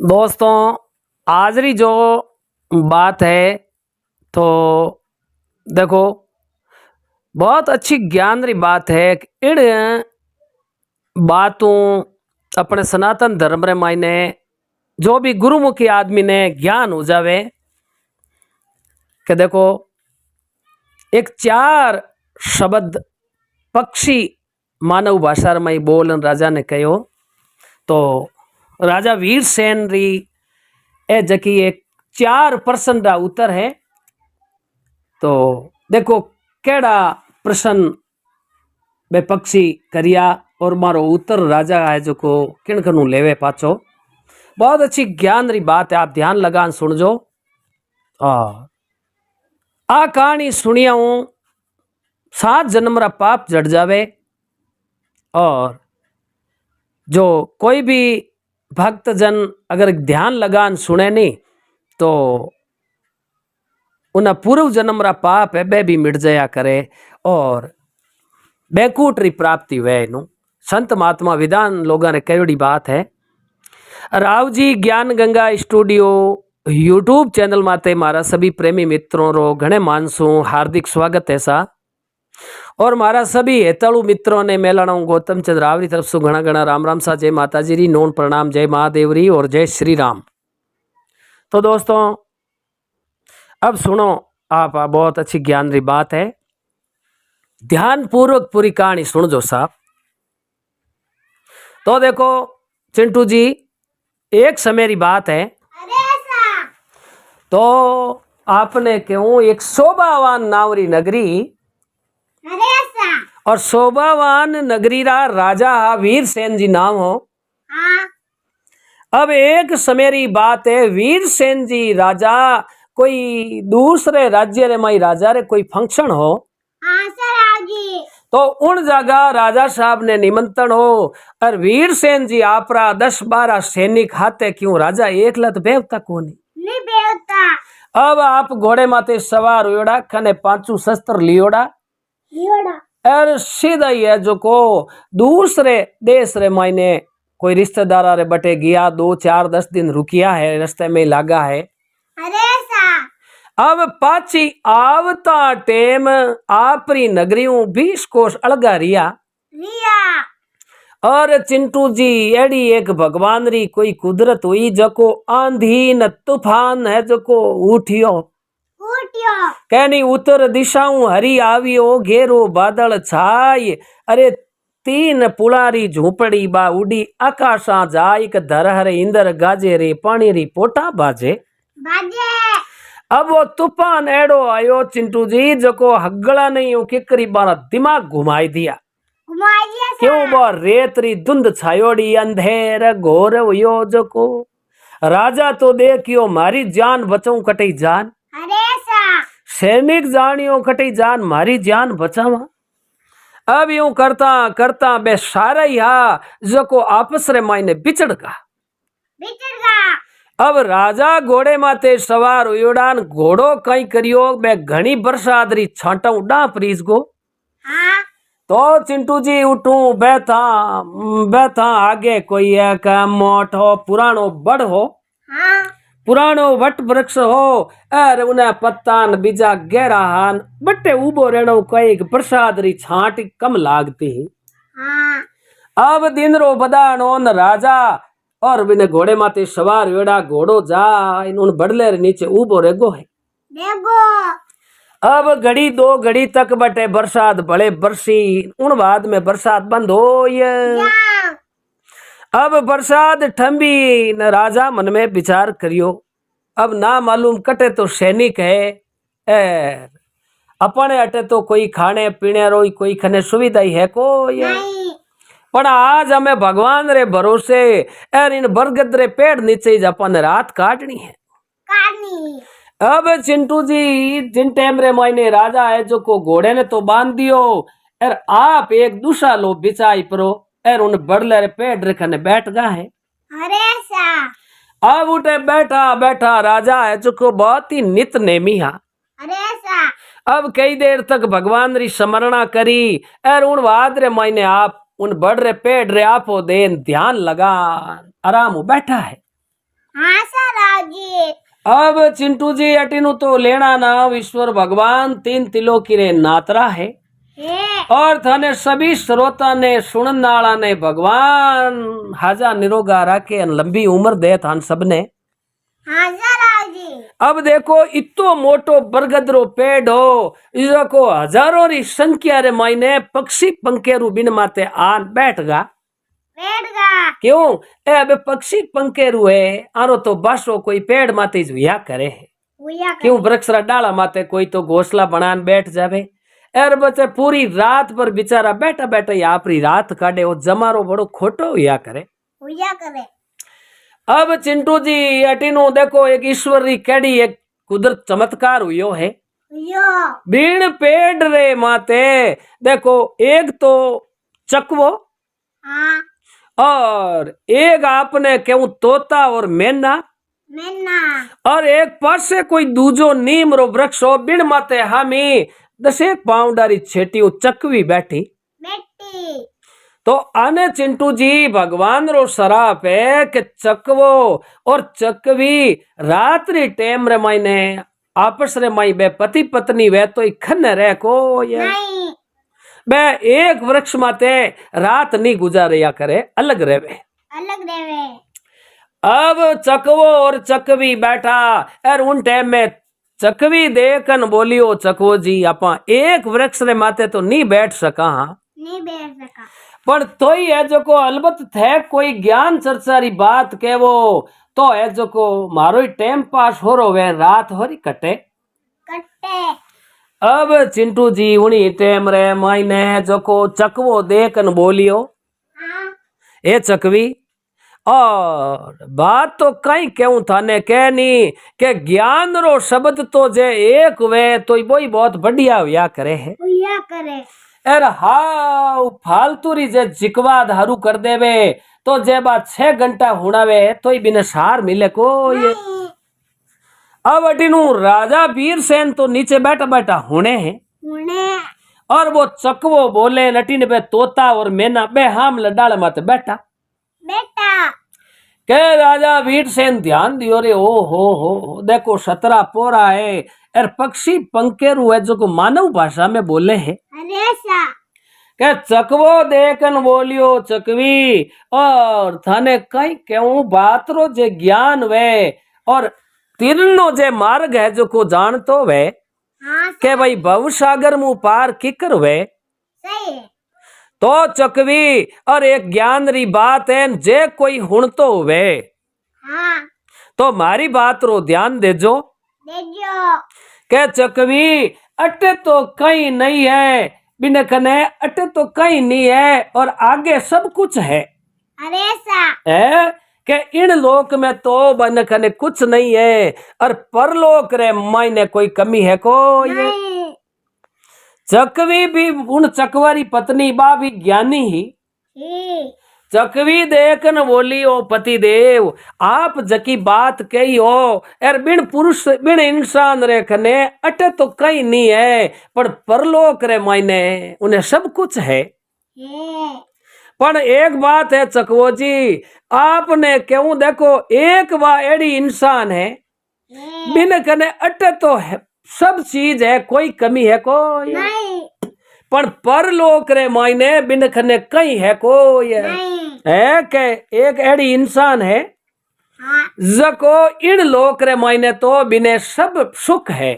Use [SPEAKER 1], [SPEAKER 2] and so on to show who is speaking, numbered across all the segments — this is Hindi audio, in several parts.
[SPEAKER 1] दोस्तों आज री जो बात है तो देखो बहुत अच्छी ज्ञान री बात है कि इन बातों अपने सनातन धर्म रे मायने जो भी गुरुमुखी आदमी ने ज्ञान हो जावे कि देखो एक चार शब्द पक्षी मानव भाषा में बोलन राजा ने कहो तो राजा वीरसेन री ए जकी एक 4% रा उत्तर है। तो देखो केड़ा प्रश्न बे पक्षी करिया और मारो उत्तर राजा है जो को किन कनु लेवे पाछो। बहुत अच्छी ज्ञान री बात है, आप ध्यान लगान सुनजो। आ कहानी सुनिया हूं 7 जन्म रा पाप जड़ जावे और जो कोई भी भक्त जन अगर ध्यान लगान सुने नहीं तो उन्हें पूर्व जन्म रा पाप है बे भी मिट जाया करे और बैकुंठ री प्राप्ति वे नु संत महात्मा विधान लोगों ने कही बात है। राव जी ज्ञान गंगा स्टूडियो यूट्यूब चैनल माते मारा सभी प्रेमी मित्रों रो घणे मानसों हार्दिक स्वागत है सा और मारा सभी हेताड़ू मित्रों ने मेलाणा गौतम चंद्र रावरी तरफ से घना घना राम राम सा जय माता जी री नोन प्रणाम जय महादेव री और जय श्री राम। तो दोस्तों अब सुनो आप बहुत अच्छी ज्ञान री बात है, ध्यान पूर्वक पूरी कहानी सुन जो साहब। तो देखो चिंटू जी एक समय री बात है तो आपने क्यों एक शोभावान नावरी नगरी और शोभावान नगरी रा राजा वीरसेन जी नाम हो। अब एक समय री बात है वीरसेन जी राजा कोई दूसरे राज्य रे माई राजा रे कोई फंक्शन हो तो उन जगह राजा साहब ने निमंत्रण हो और वीरसेन जी आपरा 10-12 सैनिक हाथे क्यों राजा एकला तो बेवता कोनी नहीं बेवता। अब आप घोड़े माते सवार होड़ा खने 5 शस्त्र लियोड़ा और सीधा ही है जो को दूसरे देश रे मायने कोई रिश्तेदारा रे बटे गया 2-4-10 दिन रुकिया है रास्ते में लागा है। अब पाची आवता टेम आपरी नगरियों 20 कोस अलगा रिया और चिंटू जी एड़ी एक भगवान री कोई कुदरत हुई जको आंधी न तूफान है जको उठियो कहनी उत्तर दिशाओं हरी आवियो घेरो बादल छाई अरे 3 पुलारी झूपड़ी बा उड़ी आकाशा जाय क धरहर इंदर गाजे रे पानी री पोटा बाजे। अब वो तूफान एड़ो आयो चिंटू जी जको हगड़ा नहीं हो किकरी बारा दिमाग घुमाई दिया क्यों वो रेत री धुंध छायोड़ी अंधेर घोर हुयो जको राजा तो देखियो मारी जान बचाऊं कटई जान सैनिक जानियो कटई जान मारी जान बचावा। अब यूं करता करता बे सारा ही जको आपस रे मायने बिछड़ गा। अब राजा घोड़े माते सवार हुयोड़ान घोड़ो कई करियो बे घनी बरसात री छांटा डांप रीस गो। तो चिंटू जी उठू बैठा आगे कोई एक मोट हो पुरानो बड़ हो पुरानो वट वृक्ष हो और उन्हें पत्तान बीजा गहरा हान बट्टे उबो रेणो कई प्रसाद री छांट कम लागती। अब दिन रो बदानो न राजा और बिने घोड़े माते सवार वेड़ा घोड़ो जा इन बड़ले रे नीचे उबो रेगो है। अब घड़ी 2 घड़ी तक बटे बरसात भले बरसी उन बाद में बरसात बंद हो ये। अब बरसात ठंबी न राजा मन में विचार करियो अब ना मालूम कटे तो सैनिक है अपने अटे तो कोई खाने पीने रो कोई खने सुविधा ही है कोई पर आज हमें भगवान रे भरोसे और इन बरगद रे पेड़ नीचे ही अपन रात काटनी है। अब चिंटू जी जिन टाइम रे मायने राजा है जो को घोड़े ने तो बांध दियो और आप एक दूसरा लो बिछाई परो और उन बड़ले रे पेड़ रे खने बैठ गा है। अब उठे बैठा बैठा राजा है जो को बहुत ही नित नेमी है। अब कई देर तक भगवान री स्मरणा करी और उन वाद रे मायने आप उन बड़ रे पेड़ रे आपो देन ध्यान लगा आराम हो बैठा है।
[SPEAKER 2] हाँ सर जी।
[SPEAKER 1] अब चिंटू जी अटीनु तो लेना नाम ईश्वर भगवान 3 तिलो की रे नातरा है और थाने सभी श्रोता ने सुनने वाला ने भगवान हाजा निरोगा राखे लंबी उम्र दे थान सबने।
[SPEAKER 2] हाँ सर जी।
[SPEAKER 1] अब देखो इतो मोटो बरगदरो पेड़ हो इसको हजारों री संख्या रे मायने पक्षी पंखेरू बिन माते आन बैठगा क्यों ए अबे पक्षी पंखेरू है आरो तो बासो कोई पेड़ माते जुया करे है क्यों वृक्ष रा डाला माते कोई तो घोसला बनान बैठ जावे एर बच्चे पूरी रात पर बेचारा बैठा बैठा ही आपरी रात काटे वो जमारो बड़ो खोटो हुआ करे। अब चिंटू जी अटीनु देखो एक ईश्वर री केड़ी एक कुदरत चमत्कार हुयो है बीण पेड़ रे माते देखो एक तो चकवो और एक आपने क्यों तोता और मैना और एक पासे कोई दूजो नीम रो वृक्ष हो बिन माते हामी 10 पाउंडारी छेटी चकवी बैठी तो आने चिंटू जी भगवान रो सराप है कि चकवो और चकवी रात्रि टेम रे मायने आपस रे माई बे पति पत्नी वे तो खन रह को ये बे एक वृक्ष माते रात नहीं गुजारिया करे अलग रेवे। अब चकवो और चकवी बैठा और उन टाइम में चकवी देखन बोलियो चकवो जी आपा एक वृक्ष रे माते तो नहीं बैठ सका पर तो ही है जो को अलबत थे कोई ज्ञान चर्चा री बात केवो तो है जो को मारो ही टाइम पास हो रो वे रात हो रही कटे। अब चिंटू जी उनी टाइम रे मायने जो को चकवो देखन बोलियो ए चकवी और बात तो कई क्यों थाने कहनी के ज्ञान रो शब्द तो जे एक वे तो वही बहुत बढ़िया हुआ करे है एर हाउ फालतू री जे जिकवा धारू कर देवे तो जे बात 6 घंटा हुणावे तो ही बिना सार मिले को ये। अब अटीनु राजा वीरसेन तो नीचे बैठा बैठा हुणे है और वो चकवो बोले लटीन पे तोता और मैना बे हम लडाल मत बैठा के राजा वीरसेन ध्यान दियो रे ओ हो देखो 17 पोरा है और पक्षी पंखेरू है जो को मानव भाषा में बोले है के चकवो देखन बोलियो चकवी और थाने कई क्यों बात रो जे ज्ञान वे और तीरनो जे मार्ग है जो को जान तो वे के भाई भवसागर मु पार किकर वे तो चकवी और एक ज्ञान री बात है जे कोई हुण तो वे तो मारी बात रो ध्यान देजो के चकवी अटे तो कहीं नहीं है बिना कने अटे तो कहीं नहीं है और आगे सब कुछ है है के इन लोक में तो बन कने कुछ नहीं है और परलोक रे मायने कोई कमी है कोई। चकवी भी उन चकवारी पत्नी बा भी ज्ञानी ही चकवी देखन बोली ओ पति देव आप जकी बात कही हो एर बिन पुरुष बिन इंसान रे खने अटे तो कहीं नहीं है पर परलोक रे मायने उन्हें सब कुछ है पर एक बात है चकवो जी आपने क्यों देखो एक बार एड़ी इंसान है बिन कने अटे तो है सब चीज है कोई कमी है कोई पर परलोक रे मायने बिन खने कहीं है कोई है के एक एड़ी इंसान है जको इन लोक रे मायने तो बिने सब सुख है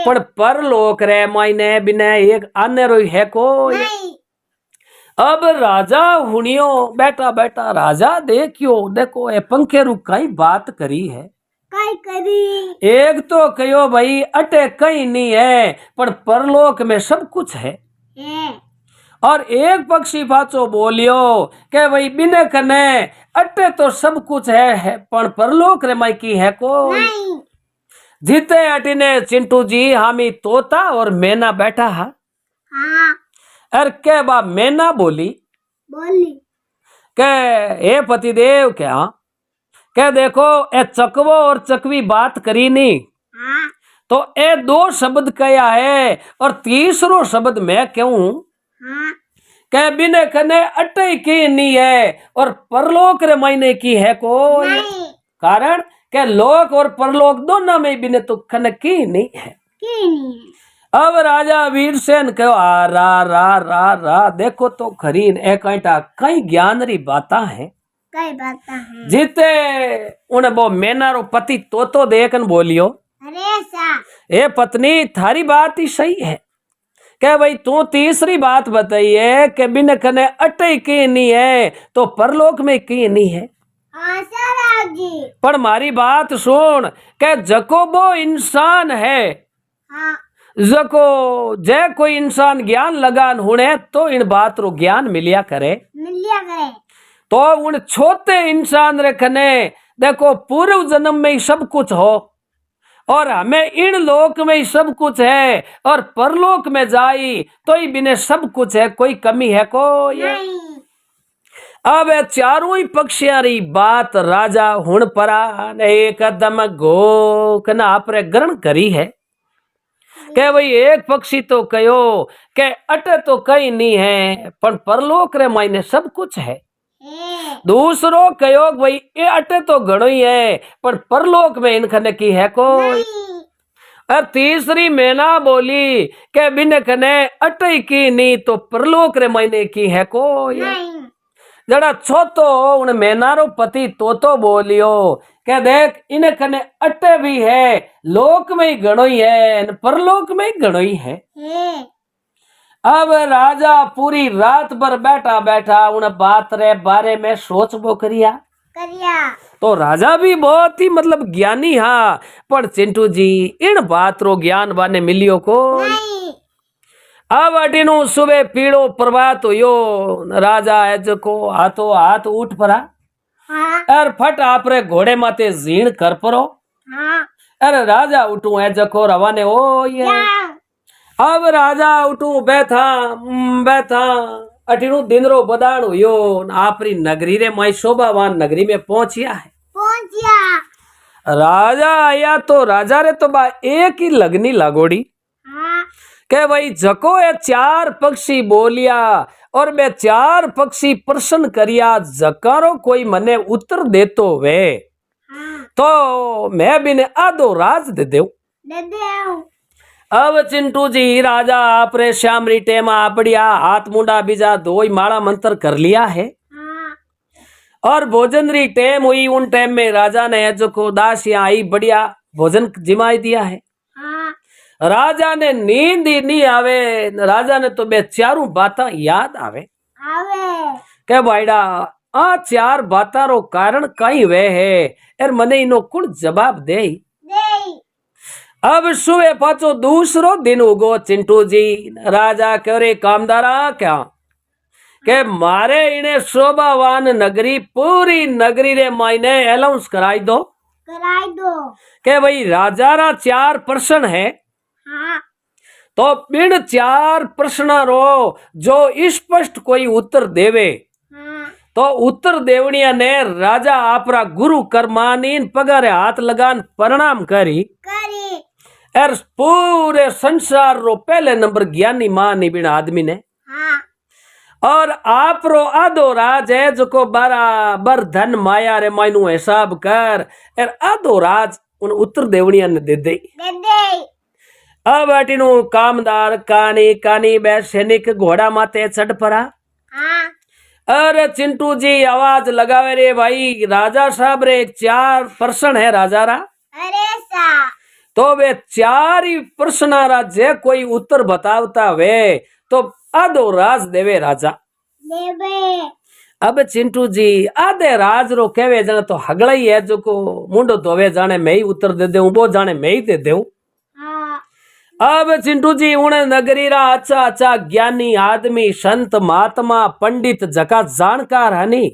[SPEAKER 1] पर परलोक रे मायने बिने एक अन्य रोई है कोई। अब राजा हुनियो बैठा बैठा राजा देखियो देखो ए पंखेरू कई बात करी है एक तो कहो भाई अटे कहीं नहीं है पर परलोक में सब कुछ है और एक पक्षी पाचो बोलियो के भाई बिने कने अटे तो सब कुछ है पर परलोक रे माई की है कोई जीते अटीने चिंटू जी हामी तोता और मैना बैठा है अर के बा मैना बोली के हे पतिदेव क्या क्या देखो ए चकवो और चकवी बात करी नहीं तो ए 2 शब्द कया है और तीसरो शब्द मैं क्यों के बिने कने अटे की नहीं है और परलोक रे मायने की है कोई कारण के लोक और परलोक दोनों में बिने तो खनक की नहीं है।
[SPEAKER 2] की नहीं है।
[SPEAKER 1] अब राजा वीरसेन कहो आ रा रा रा रा देखो तो खरीन एक आइटा कई ज्ञान री बाता है
[SPEAKER 2] कई बात है।
[SPEAKER 1] जीते उन वो मेनारो पति तो देखन बोलियो
[SPEAKER 2] अरे सा
[SPEAKER 1] ए पत्नी थारी बात ही सही है के भाई तू तीसरी बात बताइए कि बिन कने अटे की नहीं है तो परलोक में की नहीं है।
[SPEAKER 2] हाँ सर जी।
[SPEAKER 1] पर मारी बात सुन के जको वो इंसान है
[SPEAKER 2] हाँ
[SPEAKER 1] जको जे कोई इंसान ज्ञान लगान हुने तो इन बात रो ज्ञान मिलिया करे
[SPEAKER 2] मिलिया करे
[SPEAKER 1] तो उन छोटे इंसान रे कने देखो पूर्व जन्म में ही सब कुछ हो और हमें इन लोक में ही सब कुछ है और परलोक में जाई तो ही बिने सब कुछ है कोई कमी है कोई
[SPEAKER 2] नहीं।
[SPEAKER 1] अब ये चारों ही पक्षियां री बात राजा हुण परा ने एकदम घोक ना आपरे ग्रहण करी है के भाई एक पक्षी तो कहो के अटे तो कई नहीं है पर परलोक रे मायने सब कुछ है। दूसरो कहो भाई ये अटे तो घणो ही है पर परलोक में इनखने की है कोई। और तीसरी मैना बोली के बिन खने अटे की नहीं तो परलोक रे मायने की है कोई। जड़ा छोतो उन मैनारो पति तो बोलियो के देख इन खने अटे भी है लोक में ही घणो ही है परलोक में ही घणो ही है। अब राजा पूरी रात भर बैठा बैठा उन बात रे बारे में सोच बो करिया तो राजा भी बहुत ही मतलब ज्ञानी हा पर चिंटू जी इन बात रो ज्ञान बाने मिलियो को अब अटीनु सुबह पीड़ो प्रभात हुयो राजा है जो हाथों हाथ उठ पड़ा और फट आपरे घोड़े माते जीण कर परो अरे राजा उठू है जको रवाने हो ये अब राजा उठू बैठा बैठा अटीनु दिन रो बदान हुयो आपरी नगरी रे माई शोभावान नगरी में पहुंचिया है। राजा आया तो राजा रे तो बा एक ही लगनी लगोड़ी के भाई जको ये चार पक्षी बोलिया और मैं चार पक्षी प्रश्न करिया जकारो कोई मने उत्तर दे तो वे तो मैं भी ने आधो राज दे देऊ। अब चिंटू जी राजा आपरे श्यामरी टेमा बढ़िया हाथ मुंडा बीजा धोई माला मंत्र कर लिया है और भोजन री टेम हुई उन टेम में राजा ने जो को दासियां आई बढ़िया भोजन जिमाई दिया है। राजा ने नींद ही नहीं आवे राजा ने तो बे चारों बाता याद आवे के भाईडा आ चार बाता रो कारण कई वे है और मने इनो कुण जवाब दे। अब सुबह पाचो दूसरो दिन उगो चिंटू जी राजा कह रे कामदारा क्या के मारे इने शोभावान नगरी पूरी नगरी रे मायने अनाउंस कराई दो के भाई राजा रा चार प्रश्न है तो बिन चार प्रश्न रो जो स्पष्ट कोई उत्तर देवे तो उत्तर देवनिया ने राजा आपरा गुरु कर्मानीन पगारे हाथ लगान प्रणाम करी और पूरे संसार रो पहले नंबर ज्ञानी मानी बिन आदमी ने और आप रो आधो राज है जो को बराबर धन माया रे मायनू हिसाब कर और आधो राज उन उत्तर देवनिया ने दे दे। अब अटीनु कामदार कानी कानी बे सैनिक घोड़ा माते चढ़ पड़ा। अरे चिंटू जी आवाज लगावे रे भाई राजा साहब रे चार प्रश्न है राजा रा तो वे चार ही प्रश्न रा जे कोई उत्तर बतावता वे तो आधो राज देवे राजा अब चिंटू जी आधे राज रो कहवे जाने तो हगड़ा ही है जो को मुंडो धोवे जाने मैं ही उत्तर दे दूं वो जाने मैं ही दे दूं। अब चिंटू जी उन्हें नगरी रा अच्छा अच्छा ज्ञानी आदमी संत महात्मा पंडित जका जानकार हनी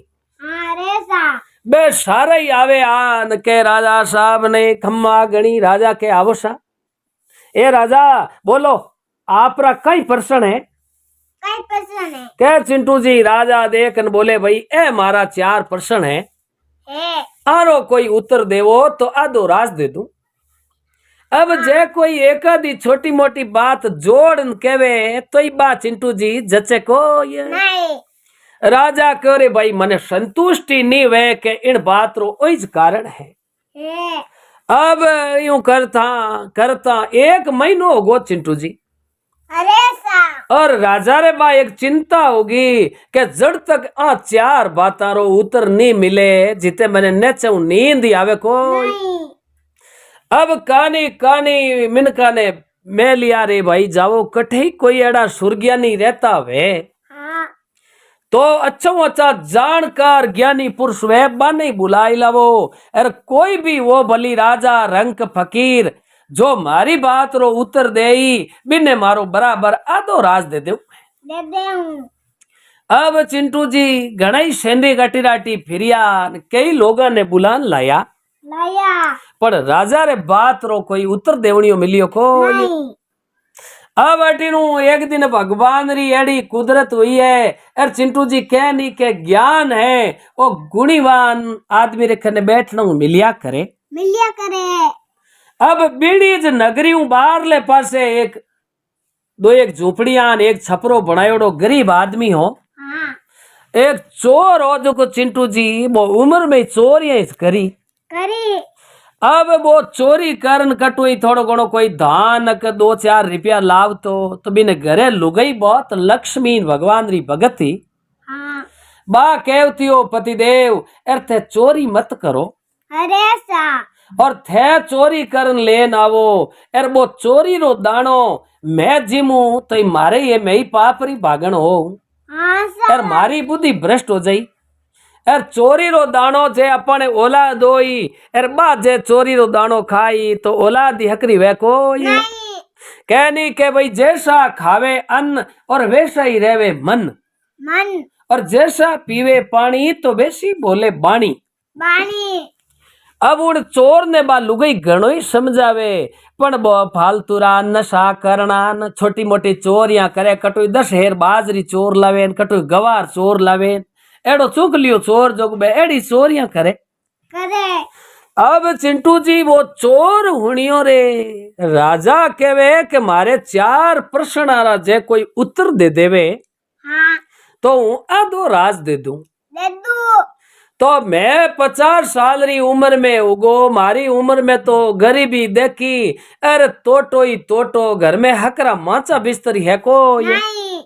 [SPEAKER 1] बे सारे ही आवे आन के राजा साहब ने खम्मा गणी राजा के आवसा ए राजा बोलो आपरा कई प्रश्न है के चिंटू जी राजा देखन बोले भाई ए मारा चार प्रश्न है आरो कोई उत्तर देवो तो आधो राज दे दूं। अब जे कोई एक आधी छोटी मोटी बात जोड़ कहवे तो ही बात चिंटू जी जचे को ये राजा कहो रे भाई मने संतुष्टि नहीं वे के इन बात रो ओई ज कारण है।
[SPEAKER 2] है
[SPEAKER 1] अब यूं करता करता 1 महीनो हो गो चिंटू जी।
[SPEAKER 2] अरे सा
[SPEAKER 1] और राजा रे बा एक चिंता होगी कि जड़ तक आ 4 बातां रो उत्तर नहीं मिले जिते मैंने नेचू नींद ही आवे कोई।
[SPEAKER 2] नहीं
[SPEAKER 1] अब कानी कानी मिनका ने मैं लिया रे भाई जाओ कठे कोई एड़ा सुरज्ञानी रहता वे
[SPEAKER 2] हाँ
[SPEAKER 1] तो अच्छा जानकार ज्ञानी पुरुष वे बाने बुलाई लावो। और कोई भी वो भली राजा रंक फकीर जो मारी बात रो उत्तर दे बिने मारो बराबर आधो राज दे दे।
[SPEAKER 2] दे हूँ
[SPEAKER 1] अब चिंटू जी घणाई सेंधी गटीराटी फिरिया कई लोगों ने बुलान लाया
[SPEAKER 2] लाया
[SPEAKER 1] पर राजा रे बात रो कोई उत्तर देवनियो मिलियो कोई।
[SPEAKER 2] नहीं
[SPEAKER 1] अब अटीनु एक दिन भगवान री एड़ी कुदरत हुई है और चिंटू जी कहनी के ज्ञान है वो गुणीवान आदमी रे कने बैठना मिलिया करे।
[SPEAKER 2] मिलिया करे
[SPEAKER 1] अब बीड़ीज नगरी बाहर ले पासे एक झोपड़ियां एक छपरो बनायोड़ो गरीब आदमी हो।
[SPEAKER 2] हाँ
[SPEAKER 1] एक चोर हो जो को चिंटू जी वो उम्र में चोरियां करी।
[SPEAKER 2] करी
[SPEAKER 1] अब वो चोरी करन कटुई थोड़ो घणो कोई धान के 2-4 रुपया लाव तो बिने घरे लुगई बहुत लक्ष्मी भगवान री भगत थी।
[SPEAKER 2] हाँ
[SPEAKER 1] बा कहती हो पतिदेव थे चोरी मत करो
[SPEAKER 2] अरे सा
[SPEAKER 1] और थे चोरी करन लेन आवो एर वो चोरी रो दाणो मैं जिमू तो मारे ये मैं ही पापरी भागण हो
[SPEAKER 2] हाँ सा
[SPEAKER 1] एर मारी बुद्धि भ्रष्ट हो जाई। एर चोरी रो दाणो जे अपने औलाद होई एर बा जे चोरी रो दाणो खाई तो औलाद ही हकरी वे कोई
[SPEAKER 2] नहीं
[SPEAKER 1] कहनी के भाई जैसा खावे अन्न और वैसा ही रहवे मन
[SPEAKER 2] मन
[SPEAKER 1] और जैसा पीवे पानी तो वैसी बोले बाणी।
[SPEAKER 2] बाणी
[SPEAKER 1] अब उन चोर ने बा लुगई घणो ही समझावे पण बो फालतूरा नशा करना न छोटी मोटी चोरियां करे कटोई 10 हेर बाजरी चोर लावे कटोई गवार चोर लावे एड़ो चूक लियो चोर जोग बे एड़ी चोरियां करे।
[SPEAKER 2] करे
[SPEAKER 1] अब चिंटू जी वो चोर हुनियो रे राजा कहवे के मारे 4 प्रश्न आरा जे कोई उत्तर दे देवे
[SPEAKER 2] हाँ
[SPEAKER 1] तो हूं आधो राज दे दूं।
[SPEAKER 2] दे दू
[SPEAKER 1] तो मैं 50 साल री उम्र में उगो मारी उम्र में तो गरीबी देखी अरे तोटो ही तोटो घर में हकरा माचा बिस्तरी है को ये
[SPEAKER 2] नहीं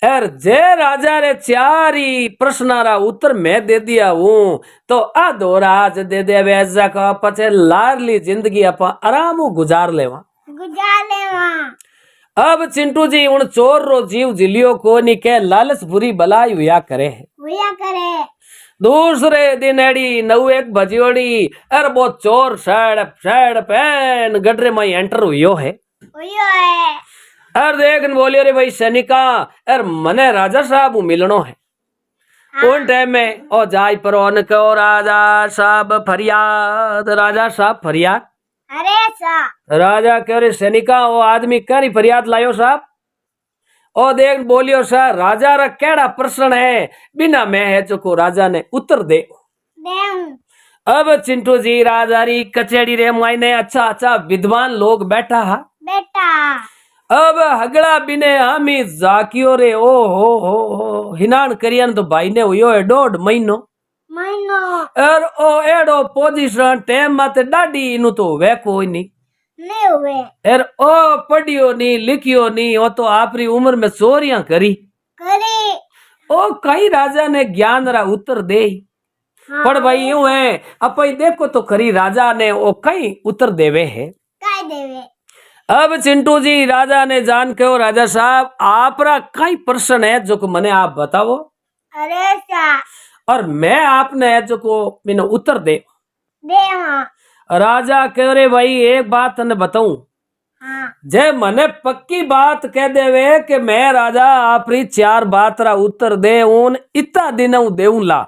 [SPEAKER 1] अर जे राजा रे 4 ही प्रश्नारा उत्तर मैं दे दिया हूं तो आधो राज दे दे वैसा का पचे लारली जिंदगी अपा आराम गुजार लेवा।
[SPEAKER 2] गुजार ले वहाँ
[SPEAKER 1] अब चिंटू जी उन चोर रो जीव जिलियो को नी के लालच बुरी बलाई हुआ करे है।
[SPEAKER 2] हुआ करे
[SPEAKER 1] दूसरे दिन एडी 9-1 बजियोड़ी अर वो चोर सड़ पैन गडरे में एंटर हुयो है।
[SPEAKER 2] हुआ है
[SPEAKER 1] अर देखन बोलियो रे भाई सैनिका अर मने राजा साहब मिलनो है। उन टाइम में ओ जाय पर ओन को राजा साहब फरियाद राजा साहब फरियाद
[SPEAKER 2] अरे सा
[SPEAKER 1] राजा कह रे सैनिका वो आदमी करी फरियाद लायो साहब ओ देख बोलियो सर राजा रा केड़ा प्रश्न है बिना मैं है जो को राजा ने उत्तर दे।
[SPEAKER 2] दे हूँ
[SPEAKER 1] अब चिंटू जी राजा री कचेड़ी रे मायने अच्छा विद्वान लोग बैठा हा
[SPEAKER 2] बेटा
[SPEAKER 1] अब हगड़ा बिने हामी जाकियो रे ओ हो हिनान करियन तो भाई ने हुयो है 1.5 महीनो
[SPEAKER 2] महीनो
[SPEAKER 1] और ओ एडो पोजीशन टेम माते डाडी नु तो वे कोई नहीं
[SPEAKER 2] नहीं हुए
[SPEAKER 1] एर ओ पढ़ियो नहीं लिखियो नहीं ओ तो आपरी उम्र में चोरियां करी
[SPEAKER 2] करे
[SPEAKER 1] ओ कई राजा ने ज्ञान रा उत्तर दे
[SPEAKER 2] हाँ
[SPEAKER 1] पर भाई यूं है अपन देखो तो खरी राजा ने ओ कई उत्तर देवे है।
[SPEAKER 2] काय देवे
[SPEAKER 1] अब चिंटू जी राजा ने जान के राजा साहब आपरा कई प्रश्न है जो को मने आप बताओ
[SPEAKER 2] अरे सा
[SPEAKER 1] और मैं आपने जो को मैंने उत्तर दे।
[SPEAKER 2] दे हाँ
[SPEAKER 1] राजा कह रे भाई एक बात तने बताऊं
[SPEAKER 2] हाँ
[SPEAKER 1] जे मने पक्की बात कह देवे कि मैं राजा आपरी 4 बात रा उत्तर दे उन इतना दिन देऊं ला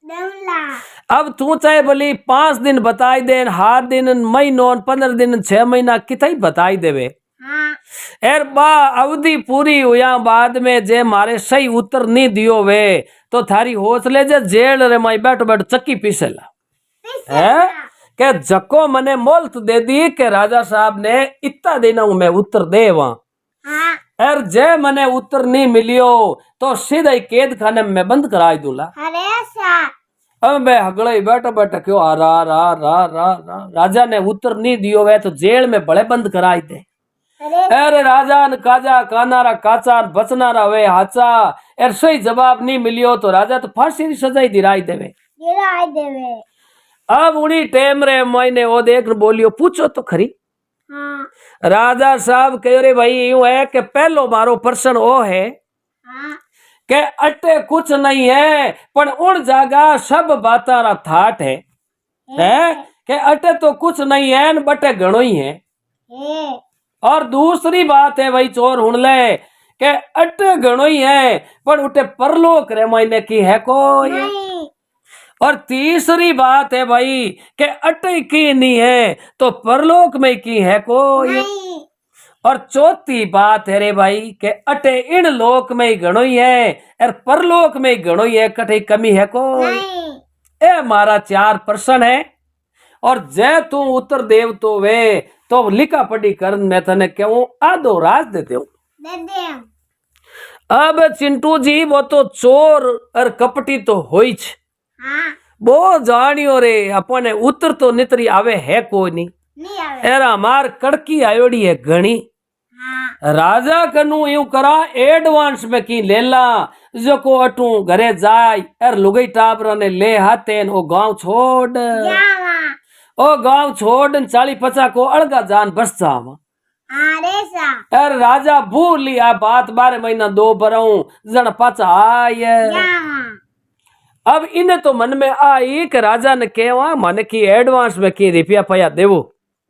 [SPEAKER 2] देवला
[SPEAKER 1] अब तू चाहे भली 5 दिन बताई दे 7 दिन महीनों 15 दिन 6 महीना कितई बताई देवे
[SPEAKER 2] हाँ
[SPEAKER 1] एर बा अवधि पूरी हुआ बाद में जे मारे सही उत्तर नहीं दियो वे तो थारी हौसले जे जेल रे माई बैठो बैठो चक्की पीसेला है के जको मने मोल्त दे दी के राजा साहब ने इतना दिन में उत्तर दे वहां
[SPEAKER 2] हाँ
[SPEAKER 1] अर जे मने उत्तर नहीं मिलियो तो सीधा ही कैद खाने में बंद कराई दूंगा।
[SPEAKER 2] अरे सा
[SPEAKER 1] अब मैं हगड़े बैठा बैठा क्यों आ रा रा रा रा रा राजा ने उत्तर नहीं दियो वे तो जेल में बड़े बंद कराई दे।
[SPEAKER 2] अरे
[SPEAKER 1] अरे राजा न काजा कानारा काचा न बचनारा वे हाचा एर सही जवाब नहीं मिलियो तो राजा तो फांसी की सजा ही दिलाई देवे।
[SPEAKER 2] गिराई देवे।
[SPEAKER 1] अब उन्हीं टेम रे मैंने वो देख बोलियो पूछो तो खरी।
[SPEAKER 2] हाँ
[SPEAKER 1] राजा साहब कह रे भाई यूं है कि पहलो मारो प्रश्न वो है
[SPEAKER 2] हाँ
[SPEAKER 1] के अटे कुछ नहीं है पर उन जागा सब बाता रा थाट है के अटे तो कुछ नहीं है न बटे घणो ही है।
[SPEAKER 2] है
[SPEAKER 1] और दूसरी बात है भाई चोर हुन ले के अटे घणो ही है पर उठे परलोक रे मायने की है कोई।
[SPEAKER 2] नहीं
[SPEAKER 1] और तीसरी बात है भाई के अटे की नहीं है तो परलोक में की है कोई।
[SPEAKER 2] नहीं
[SPEAKER 1] और चौथी बात है रे भाई के अटे इन लोक में ही घणो ही है और परलोक में ही घणो ही है कटे कमी है कोई।
[SPEAKER 2] नहीं
[SPEAKER 1] ए मारा चार प्रश्न है और जय तू उत्तर देव तो वे तो लिखा पढ़ी कर मैं तने कहूं आधो राज दे दूं।
[SPEAKER 2] दे दे
[SPEAKER 1] अब चिंटू जी वो तो चोर और कपटी तो होई छ
[SPEAKER 2] हाँ
[SPEAKER 1] वो जानियो रे अपने उत्तर तो नितरी आवे है कोई नहीं।
[SPEAKER 2] नहीं आवे
[SPEAKER 1] एरा मार कड़की आयोड़ी है घणी।
[SPEAKER 2] हाँ
[SPEAKER 1] राजा कनु यूं करा एडवांस में की लेला जो को अटू घरे जाय और लुगई टाबर ने ले हाथे ओ गांव छोड़
[SPEAKER 2] जावा
[SPEAKER 1] ओ गांव छोड़ 40-50 को अलगा जान बस जावा।
[SPEAKER 2] अरे सा
[SPEAKER 1] और राजा भूल लिया बात 12 महीना 2 बरऊ जन पाचा आय।
[SPEAKER 2] जावा
[SPEAKER 1] अब इन्हें तो मन में आई कि राजा ने केवा मन की एडवांस में की रुपया पया देवो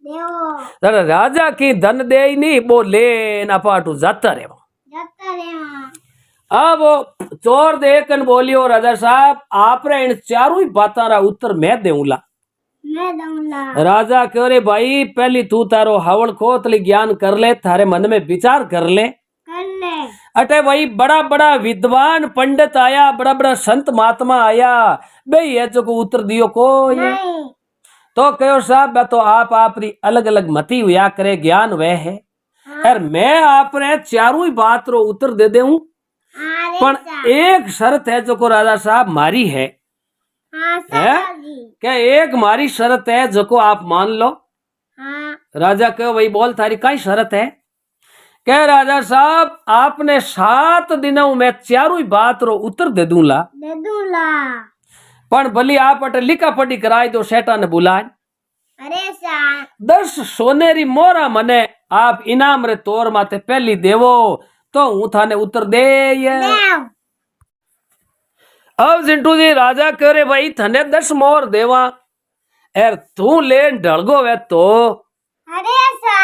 [SPEAKER 2] देवो
[SPEAKER 1] राजा की धन दे ही नहीं वो ले ना पाटू जाता रे।
[SPEAKER 2] जाता रे हाँ
[SPEAKER 1] अब वो चोर देखन बोलियो राजा साहब आपने इन चारों ही बातों रा उत्तर मैं देऊंगा।
[SPEAKER 2] मैं दूंगा
[SPEAKER 1] राजा कह रे भाई पहली तू तारो हवल खोतली ज्ञान कर ले थारे मन में विचार कर ले।
[SPEAKER 2] कर ले
[SPEAKER 1] अटे भाई बड़ा बड़ा विद्वान पंडित आया बड़ा बड़ा संत महात्मा आया भाई ये जो को उत्तर दियो को
[SPEAKER 2] नहीं
[SPEAKER 1] तो कहो साहब मैं तो आप आपरी अलग अलग मती हुआ करे ज्ञान वह है और मैं आपने चारों ही बात रो उत्तर दे देऊं
[SPEAKER 2] अरे
[SPEAKER 1] पर
[SPEAKER 2] सा
[SPEAKER 1] एक शर्त है जो को राजा साहब मारी है
[SPEAKER 2] हाँ
[SPEAKER 1] है?
[SPEAKER 2] सही
[SPEAKER 1] क्या एक मारी शर्त है जो को आप मान लो।
[SPEAKER 2] हाँ
[SPEAKER 1] राजा कहो भाई बोल थारी कई शर्त है। क्या राजा साहब आपने 7 दिनों में चारों ही बात रो उत्तर दे दूंगा
[SPEAKER 2] दे दूंगा
[SPEAKER 1] पण भली आप अटे लिखा पढ़ी कराई दो सेठा ने बुलाए।
[SPEAKER 2] अरे सा
[SPEAKER 1] 10 सोनेरी मोरा मने आप इनाम रे तौर माते पहली देवो तो हूं थाने उत्तर दे।
[SPEAKER 2] देव
[SPEAKER 1] अब जिंटू जी राजा कह रे भाई थने 10 मोर देवा एर तू ले ढलगो वे तो
[SPEAKER 2] अरे सा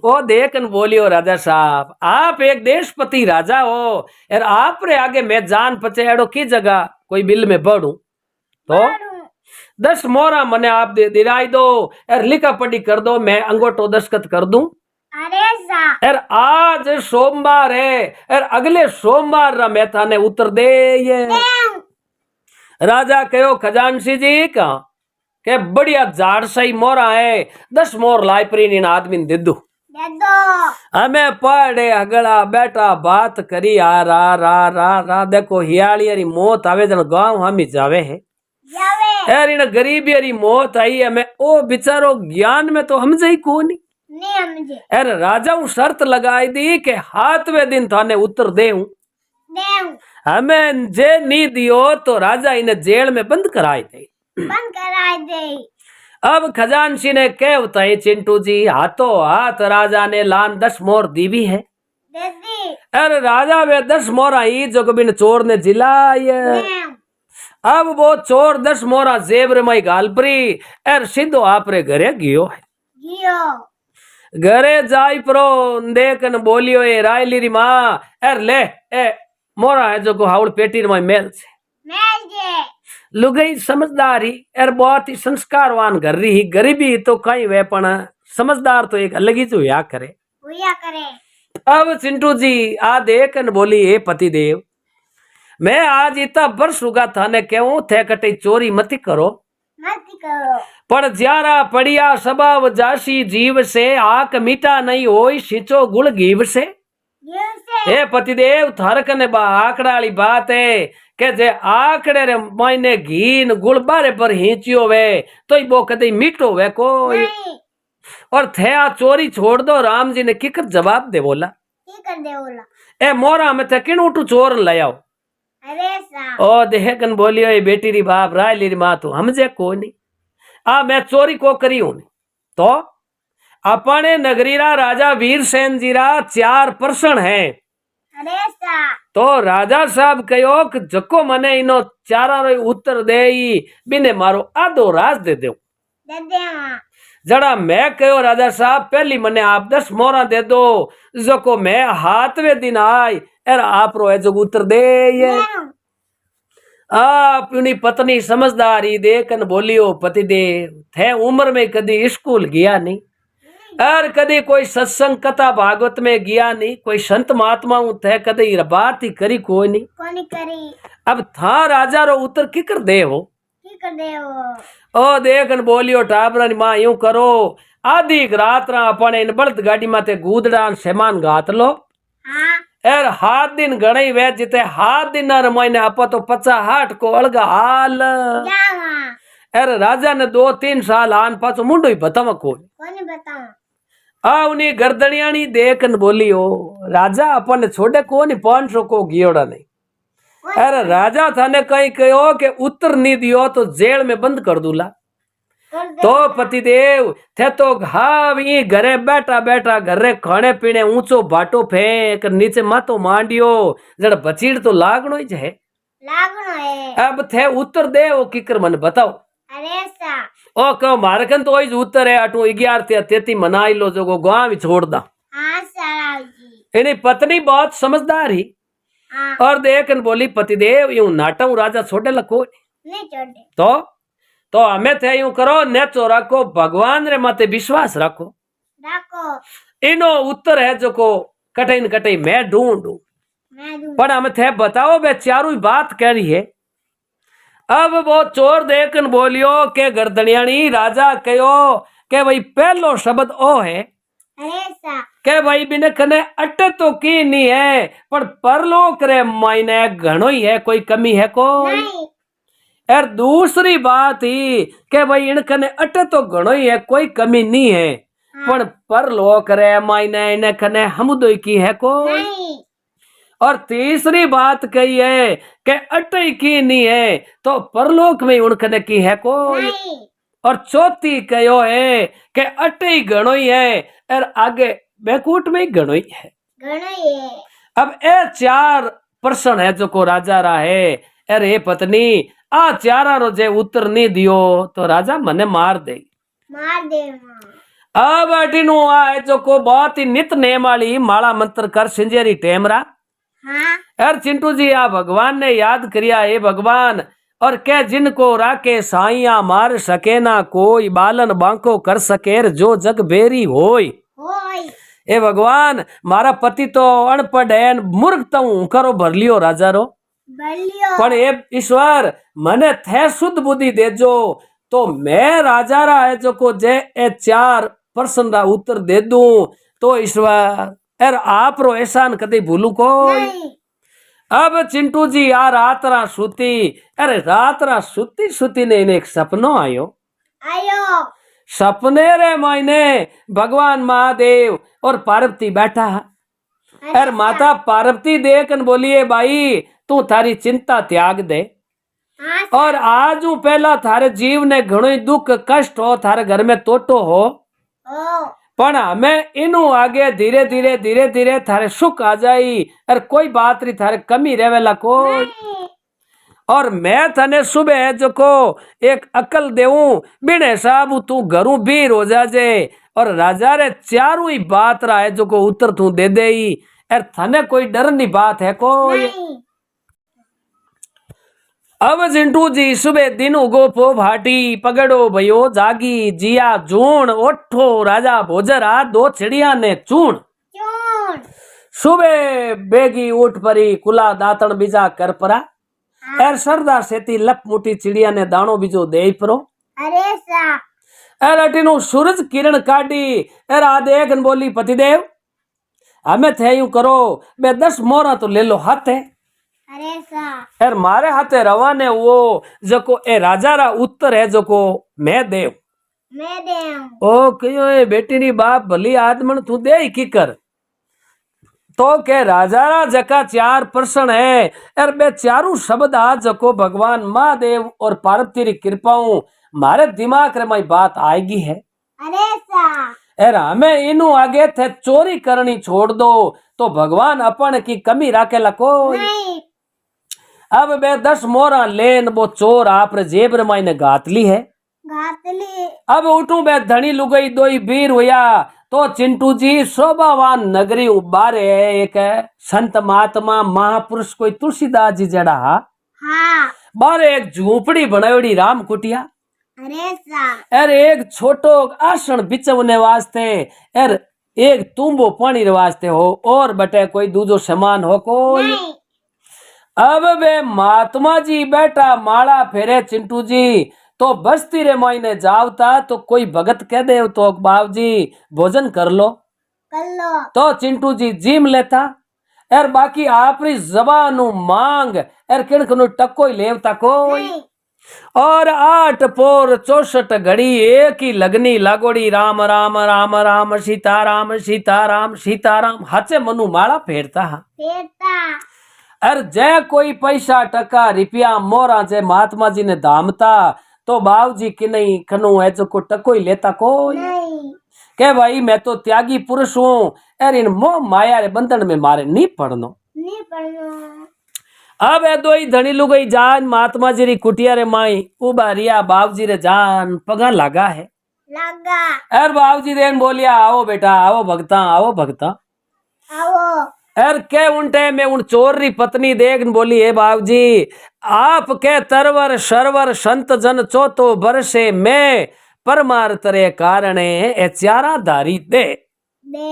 [SPEAKER 1] ओ देखन बोलियो राजा साहब आप एक देशपति राजा हो और आप रे आगे मैं जान पचे एड़ो की जगह कोई बिल में बढ़ू तो 10 मोरा मने आप दे दिलाई दो और लिखा पढ़ी कर दो मैं अंगूठो दस्तखत कर दूं।
[SPEAKER 2] अरे सा
[SPEAKER 1] और आज सोमवार है और अगले सोमवार रा मैं थाने उत्तर दे ये।
[SPEAKER 2] देव
[SPEAKER 1] राजा कहो खजानसी जी का के बढ़िया झाड़ सही मोरा है 10 मोर लाइपरीन इन आदमी दे दो।
[SPEAKER 2] दे दो
[SPEAKER 1] हमें पढ़े अगला बैठा बात करी आ रा रा रा रा देखो हियाली अरी मौत आवे जन गांव हम ही जावे है
[SPEAKER 2] जावे
[SPEAKER 1] यार इन गरीबी अरी मौत आई है मैं ओ बेचारो ज्ञान में तो समझे ही कोनी।
[SPEAKER 2] नहीं मुझे
[SPEAKER 1] अरे राजा शर्त लगाई दी के 7वें दिन थाने उत्तर देऊं
[SPEAKER 2] देव
[SPEAKER 1] हमें जे नहीं दियो तो राजा इन्हें जेल में बंद कराए थे।
[SPEAKER 2] बंद कराई दे
[SPEAKER 1] अब खजानसी ने कह बताई चिंटू जी हाथों हाथ राजा ने लान 10 मोर दी भी है।
[SPEAKER 2] दे दी
[SPEAKER 1] अरे राजा वे 10 मोरा ही जो कभी चोर ने जिलाई।
[SPEAKER 2] देव
[SPEAKER 1] अब वो चोर 10 मोरा जेब रे माई गालपरी और सीधो आपरे घरे गियो है।
[SPEAKER 2] जियो
[SPEAKER 1] घरे जाई परो देखन बोलियो ए रायली री माँ एर ले ए मोरा है जो को हाउल पेटी रे माई मेल से
[SPEAKER 2] मेल जे
[SPEAKER 1] लुगई समझदारी एर बहुत ही संस्कारवान घर रही गरीबी तो कई वे पण समझदार तो एक अलग ही जो या करे
[SPEAKER 2] हुआ करे
[SPEAKER 1] अब चिंटू जी आ देखन बोली ए पति देव मैं आज इतना वर्ष उगा थाने क्यों थे कटे चोरी मत करो
[SPEAKER 2] मत करो
[SPEAKER 1] पर ज्यारा पड़िया स्वभाव जासी जीव से आक मीठा नहीं होई सिचो गुड़ घीव से। हे पतिदेव थार कने बा आकड़ा वाली बात है के जे आकड़े रे मायने घी न गुड़ बारे पर हिंचियो वे तो ही वो कदे मीठो वे कोई
[SPEAKER 2] नहीं
[SPEAKER 1] और थे आ चोरी छोड़ दो राम जी ने किकर जवाब दे बोला
[SPEAKER 2] की कर दे बोला
[SPEAKER 1] ए मोरा में थे किन उठू चोर ले आओ
[SPEAKER 2] अरे सा
[SPEAKER 1] ओ देखन बोलियो ये बेटी री बाप राय ली माँ तू हमजे कोई नहीं आ मैं चोरी को करी हूं तो अपने नगरीरा राजा वीरसेन जी रा 4 प्रश्न है
[SPEAKER 2] अरे सा
[SPEAKER 1] तो राजा साहब कहो कि जको मने इनो चारा रो उत्तर दे बिने मारो आधो राज दे दो
[SPEAKER 2] दे दे हाँ
[SPEAKER 1] जड़ा मैं कहो राजा साहब पहली मने आप 10 मोहरा दे दो जको मैं हाथवे दिन आई एर आप रो है जो उत्तर दे ये
[SPEAKER 2] देनु
[SPEAKER 1] आप अपनी पत्नी समझदारी देखन बोलियो पतिदेव थे उम्र में कदी स्कूल गया नहीं और कदी कोई सत्संग कथा भागवत में गया नहीं कोई संत महात्मा थे कदी बात ही करी कोई नहीं
[SPEAKER 2] कोनी करी
[SPEAKER 1] अब था राजा रो उत्तर की कर दे हो
[SPEAKER 2] की कर दे वो
[SPEAKER 1] ओ देखन बोलियो टाबरा माँ यूं करो आधी रात रा अपने इन बड़द गाड़ी माते गूदड़ा सामान गात लो
[SPEAKER 2] हाँ
[SPEAKER 1] एर हाथ दिन गणई वे जिते हाथ दिन न महीने आप तो 50 को अलगा हाल
[SPEAKER 2] जावा
[SPEAKER 1] एर राजा ने 2-3 साल आन पाछो मुंडो ही बतावा कोई
[SPEAKER 2] कोनी बताओ
[SPEAKER 1] आ उन्हीं गर्दनियानी देखन बोलियो राजा अपन छोड़े को नहीं 500 को गियोड़ा नहीं अरे राजा थाने कहीं कहो कि उत्तर नहीं दियो तो जेल में बंद कर दूला
[SPEAKER 2] कर दे
[SPEAKER 1] तो पतिदेव थे तो घावी घरे बैठा बैठा घरे खाने पीने ऊंचो बाटो फेंक नीचे मातो मांडियो जड़ बचीड़ तो लागनो ही है
[SPEAKER 2] लागनो है
[SPEAKER 1] अब थे उत्तर दे वो किकर मन बताओ
[SPEAKER 2] अरे सा
[SPEAKER 1] ओ कहो मारकन तो वही उत्तर है अटू 11-33 मनाई लो जो गांव ही छोड़ दा
[SPEAKER 2] हाँ साराव जी
[SPEAKER 1] इन्हें पत्नी बहुत समझदार ही
[SPEAKER 2] हाँ
[SPEAKER 1] और देखन बोली पतिदेव यूं नाटक राजा छोटे लको
[SPEAKER 2] नहीं छोड़े
[SPEAKER 1] तो हमें थे यूं करो नेचो रखो भगवान रे माते विश्वास रखो
[SPEAKER 2] रखो
[SPEAKER 1] इनो उत्तर है जो को कटई न कटई मैं ढूंढू
[SPEAKER 2] मैं दूं
[SPEAKER 1] पर हमें थे बताओ बे चारू ही बात कह रही है अब वो चोर देखन बोलियो के गर्दनियाणी राजा कहो के भाई पहलो शब्द ओ है
[SPEAKER 2] अरे सा
[SPEAKER 1] के भाई बिने कने अटे तो की नहीं है पर परलोक रे मायने घणो ही है कोई कमी है कोई
[SPEAKER 2] नहीं
[SPEAKER 1] और दूसरी बात ही के भाई इन कने अटे तो घणो ही है कोई कमी नहीं है पर परलोक रे मायने इन कने हमदोई की है कोई
[SPEAKER 2] नहीं
[SPEAKER 1] और तीसरी बात कही है कि अटे की नहीं है तो परलोक में उनकने की है कोई
[SPEAKER 2] नहीं
[SPEAKER 1] और चौथी कहो है कि अटे ही घणो ही है और आगे बैकूट में ही घणो ही है
[SPEAKER 2] घणो ये
[SPEAKER 1] अब ए 4 प्रश्न है जो को राजा रा है अरे पत्नी आ चारा रो जे उत्तर नहीं दियो तो राजा मने मार दे
[SPEAKER 2] मार दे मां
[SPEAKER 1] अब अटीनु आ जो को बहुत ही नित नेम वाली माला मंत्र कर सिंजेरी टेमरा
[SPEAKER 2] हाँ
[SPEAKER 1] अर चिंटू जी आ भगवान ने याद करिया हे भगवान और के जिनको राके साइया मार सके ना कोई बालन बांको कर सके जो जग बेरी होय
[SPEAKER 2] होय
[SPEAKER 1] ए भगवान मारा पति तो अनपढ़ है मूर्ख तो करो भर लियो राजा रो
[SPEAKER 2] बलियो
[SPEAKER 1] पण ए ईश्वर मने थे शुद्ध बुद्धि देजो तो मैं राजा रा है जो को जे ए 4 प्रश्न रा उत्तर दे दूं तो ईश्वर एर आप रो एहसान कदे भूलू को
[SPEAKER 2] नहीं
[SPEAKER 1] अब चिंटू जी आ रात रा सुती अरे रात रा सुती सुती ने इन्हें एक सपनो आयो
[SPEAKER 2] आयो
[SPEAKER 1] सपने रे मायने भगवान महादेव और पार्वती बैठा और माता पार्वती देखन बोलिए भाई तू थारी चिंता त्याग दे
[SPEAKER 2] हाँ
[SPEAKER 1] और आज पहला थारे जीव ने घणो ही दुख कष्ट हो थारे घर में तोटो हो
[SPEAKER 2] ओ
[SPEAKER 1] पण हमें इनू आगे धीरे धीरे थारे सुख आ जाई और कोई बात नहीं थारे कमी रहेला कोई
[SPEAKER 2] नहीं
[SPEAKER 1] और मैं थने सुबह जो को एक अकल देऊं बिन हिसाब तू घरों बीर हो जाजे और राजा रे चारों ही बात रहा है जो को उत्तर तू दे दे और थने कोई डरनी बात है कोई
[SPEAKER 2] नहीं
[SPEAKER 1] अब चिंटू जी सुबह दिन उगो पो भाटी पगड़ो भयो जागी जिया जूण ओठो राजा भोजरा 2 चिड़िया ने चूण
[SPEAKER 2] चून
[SPEAKER 1] सुबह बेगी उठ परी कुला दातण बीजा कर परा एर सरदार सेती लप मुठी चिड़िया ने दाणो बीजो दे परो
[SPEAKER 2] अरे सा
[SPEAKER 1] एर अटीनु सूरज किरण काटी एर आ देखन बोली पतिदेव हमें थे यूं करो बे 10 मोरा तो ले लो हाथे
[SPEAKER 2] अरे सा
[SPEAKER 1] यार मारे हाथे रवाने वो जको ए राजा रा उत्तर है जको मैं देव
[SPEAKER 2] मैं देऊं
[SPEAKER 1] ओ कहो ए बेटी री बाप भली आदमन तू दे की कर तो के राजा रा जका 4 प्रश्न है यार बे चारों शब्द आ जको भगवान महादेव और पार्वती री कृपाऊं मारे दिमाग रे में बात आएगी है
[SPEAKER 2] अरे सा
[SPEAKER 1] यार हमें इनू आगे थे चोरी करनी छोड़ दो तो भगवान अपन की कमी राखेला कोई
[SPEAKER 2] नहीं
[SPEAKER 1] अब बे 10 मोरा लेन वो चोर आप रे जेब रे मायने गात ली है
[SPEAKER 2] घातली
[SPEAKER 1] अब उठू बे धनी लुगई दोई बीर हुआ तो चिंटू जी शोभावान नगरी उबारे एक संत महात्मा महापुरुष कोई तुलसीदास जी जड़ा
[SPEAKER 2] हाँ
[SPEAKER 1] बारे एक झूपड़ी बनावड़ी राम कुटिया
[SPEAKER 2] अरे सा
[SPEAKER 1] एर एक छोटो आसन बिचवने वास्ते एर एक तुम्बो पानी रे वास्ते हो और बटे कोई दूजो सामान हो कोई
[SPEAKER 2] नहीं
[SPEAKER 1] अब वे महात्मा जी बैठा माला फेरे चिंटू जी तो बस्ती रे मायने जावता तो कोई भगत कह दे तो बाब जी भोजन कर लो
[SPEAKER 2] कर लो
[SPEAKER 1] तो चिंटू जी जीम लेता एर बाकी आपरी जबान मांग एर किणकनु टक्को ही लेवता कोई
[SPEAKER 2] नहीं
[SPEAKER 1] और 8 पोर 64 घड़ी एक ही लगनी लागोड़ी राम राम राम राम सीताराम सीताराम सीताराम हाचे मनु माला फेरता
[SPEAKER 2] फेरता
[SPEAKER 1] अर जय कोई पैसा टका रुपया मोरा जे महात्मा जी ने धामता तो बाव जी कि नहीं खनु है जो को टको ही लेता कोई
[SPEAKER 2] नहीं
[SPEAKER 1] के भाई मैं तो त्यागी पुरुष हूँ अर इन मोह माया रे बंधन में मारे नहीं पड़नो
[SPEAKER 2] नहीं पढ़नो
[SPEAKER 1] अब ए दो ही धनी लुगई जान महात्मा जी री कुटिया रे माई उबा रिया बाव जी रे जान पगा लगा है
[SPEAKER 2] लगा
[SPEAKER 1] अर बाव जी देन बोलिया आओ बेटा आओ भगता
[SPEAKER 2] आओ
[SPEAKER 1] अर के उनटे में उन चोर री पत्नी देख बोली हे बाव जी आप के तरवर सरवर संत जन चौथो बरसे में परमार्थ रे कारणे ए चारा धारी दे
[SPEAKER 2] दे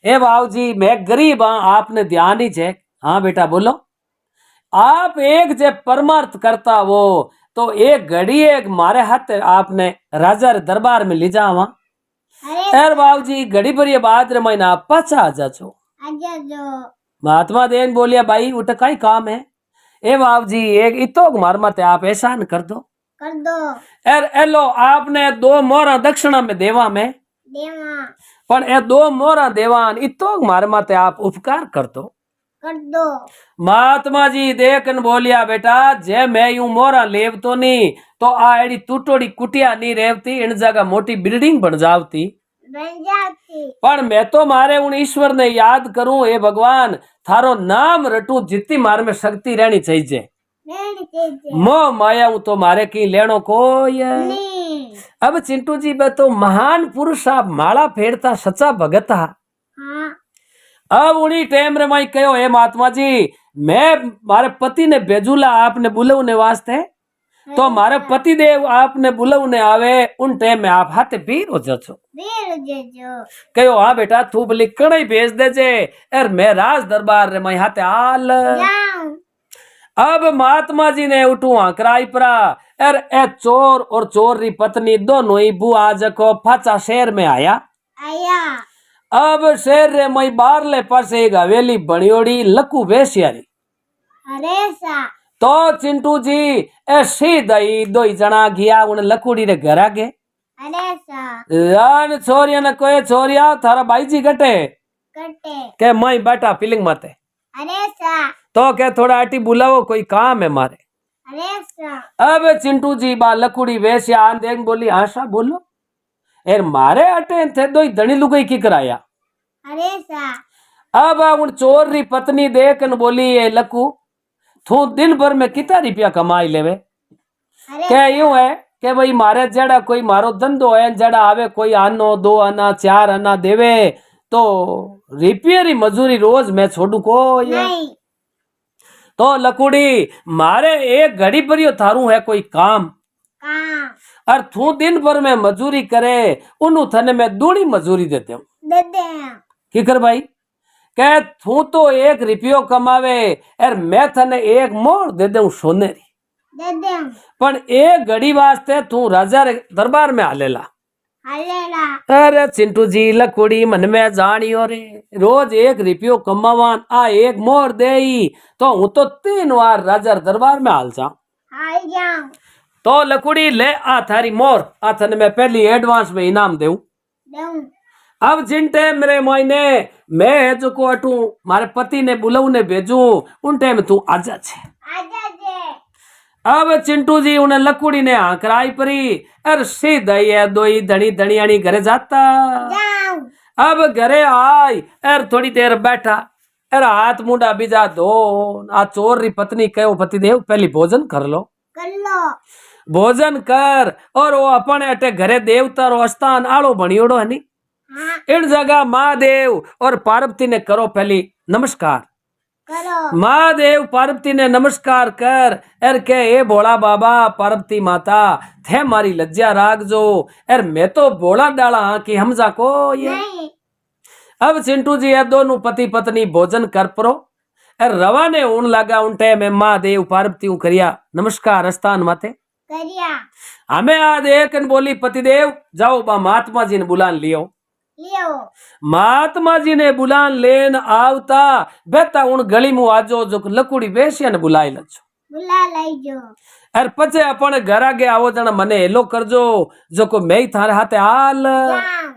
[SPEAKER 1] हे बाव जी मैं गरीब हाँ आपने ध्यान ही है हाँ बेटा बोलो आप एक जे परमार्थ करता वो तो एक घड़ी एक मारे हाथ आपने राजा रे दरबार में ले जावा
[SPEAKER 2] अरे
[SPEAKER 1] यार बाबू जी घड़ी भर ये बात रे महीना पचा जा छो
[SPEAKER 2] आजा जो
[SPEAKER 1] महात्मा देन बोलिया भाई उठ काई काम है ए बाबू जी एक इतो मार मत आप एहसान कर दो
[SPEAKER 2] कर दो
[SPEAKER 1] यार एलो आपने 2 मोरा दक्षिणा में देवा में
[SPEAKER 2] देवा
[SPEAKER 1] पण ए 2 मोरा देवान इतो मार मत आप उपकार कर दो
[SPEAKER 2] कर दो
[SPEAKER 1] महात्मा जी देखन बोलिया बेटा जे मैं यूं मोरा लेव तो नहीं तो आ एड़ी टूटोड़ी कुटिया नहीं रेवती इन जगह मोटी बिल्डिंग बन जावती
[SPEAKER 2] बन जाती
[SPEAKER 1] पर मैं तो मारे उन ईश्वर ने याद करूं हे भगवान थारो नाम रटू जितनी मार में शक्ति रहनी चाहिए
[SPEAKER 2] नहीं चाहिए
[SPEAKER 1] मोह माया हूं तो मारे की लेनो कोई है।
[SPEAKER 2] नहीं
[SPEAKER 1] अब चिंटू जी बे तो महान पुरुष आप माला फेरता सच्चा भगत हा
[SPEAKER 2] हाँ
[SPEAKER 1] अब उन्हीं टाइम रे माई कहो हे महात्मा जी मैं मारे पति ने भेजूला आपने बुलाने वास्ते तो मारे पति देव आपने बुलाने आवे उन टाइम में आप हाथे पीर हो जाओ
[SPEAKER 2] देर जो
[SPEAKER 1] कहो हाँ बेटा तू बोली कड़ाई भेज दे जे यार मैं राज दरबार रे माई हाथे आल
[SPEAKER 2] जाऊं
[SPEAKER 1] अब महात्मा जी ने उठू आंकराई परा यार ए चोर और चोर री पत्नी दोनों ही बुआ जको फाचा शहर में आया
[SPEAKER 2] आया
[SPEAKER 1] अब शहर रे मई बारले पासे एक हवेली बनियोड़ी लकू वेश्यारी
[SPEAKER 2] अरे सा
[SPEAKER 1] तो चिंटू जी ए सीधा ही 2 जना गया उन लकुड़ी रे घर आगे
[SPEAKER 2] अरे सा
[SPEAKER 1] यान छोरिया ने कोई छोरिया थारा भाई जी कटे
[SPEAKER 2] कटे
[SPEAKER 1] के मई बैठा फीलिंग मत है
[SPEAKER 2] अरे सा
[SPEAKER 1] तो के थोड़ा आटी बुलाओ कोई काम है मारे
[SPEAKER 2] अरे सा
[SPEAKER 1] अब चिंटू जी बा लकुड़ी वेश्या आन देख बोली आशा बोलो एर मारे अटे थे 2 धनी लुगाई की कराया
[SPEAKER 2] अरे सा
[SPEAKER 1] अब उन चोर री पत्नी देख न बोली ये लकू तू दिन भर में कितना रुपया कमाई लेवे
[SPEAKER 2] अरे
[SPEAKER 1] क्या यूं है कि भाई मारे जड़ा कोई मारो धंधो है जड़ा आवे कोई आनो 2 आना 4 आना देवे तो रुपये री मजूरी रोज मैं छोड़ू को
[SPEAKER 2] नहीं
[SPEAKER 1] तो लकुड़ी मारे एक घड़ी पर यो थारू है कोई काम
[SPEAKER 2] काम
[SPEAKER 1] और तू दिन भर में मजूरी करे उन्हें थने में दूनी मजूरी देते हूँ
[SPEAKER 2] दे दे हैं
[SPEAKER 1] की कर भाई कह तू तो 1 रुपयो कमावे और मैं थने 1 मोर दे दूं सोने री
[SPEAKER 2] दे दे हैं
[SPEAKER 1] पण एक घड़ी वास्ते तू राजा रे दरबार में हालेला
[SPEAKER 2] हालेला
[SPEAKER 1] अरे चिंटू जी लकुड़ी मन में जानियो रे रोज 1 रुपयो कमावान आ 1 मोहर दे तो हूँ तो 3 बार राजा दरबार में हाल जाऊं।
[SPEAKER 2] आई जाऊं।
[SPEAKER 1] तो लकुड़ी ले आ थारी मोर, आ थने मैं पहली एडवांस में इनाम देऊं।
[SPEAKER 2] देऊं।
[SPEAKER 1] अब जिन टाइम मेरे मायने मैं है जो को अटू मारे पति ने बुलाऊ ने भेजू उन टाइम तू आजा छे।
[SPEAKER 2] आजा जे।
[SPEAKER 1] अब चिंटू जी उन्हें लकुड़ी ने हाँ कराई परी अर सीधा ये दोई धनी धनियानी घरे जाता।
[SPEAKER 2] जाऊं।
[SPEAKER 1] अब घरे आई अर थोड़ी देर बैठा अर हाथ मुंडा बीजा धो आ चोर री पत्नी कहो पति देव पहली भोजन कर लो।
[SPEAKER 2] कर लो।
[SPEAKER 1] भोजन कर और वो अपने अटे घरे देवता रो स्थान आलो बनियोड़ो है नी।
[SPEAKER 2] हाँ।
[SPEAKER 1] इन जगह महादेव और पार्वती ने करो पहली नमस्कार।
[SPEAKER 2] करो।
[SPEAKER 1] महादेव पार्वती ने नमस्कार कर एर के ए भोला बाबा पार्वती माता थे मारी लज्जा राग जो एर मैं तो भोला डाला हाँ कि हमजा को ये
[SPEAKER 2] नहीं।
[SPEAKER 1] अब चिंटू जी ये दोनों पति पत्नी भोजन कर परो एर रवाने ऊन लगा उन टाइम में महादेव पार्वती करिया नमस्कार स्थान माते
[SPEAKER 2] करिया।
[SPEAKER 1] हमें आज एक बोली पतिदेव जाओ बा महात्मा जी ने बुलान लियो।
[SPEAKER 2] लियो।
[SPEAKER 1] महात्मा जी ने बुलान लेन आवता बेता उन गली में आजो जो लकुड़ी बेसिया ने बुलाई लजो।
[SPEAKER 2] बुला लईजो।
[SPEAKER 1] अर पचे अपन घर आगे आवो जना मने हेलो करजो जो को मैं थारे हाथे हाल।
[SPEAKER 2] जाऊं।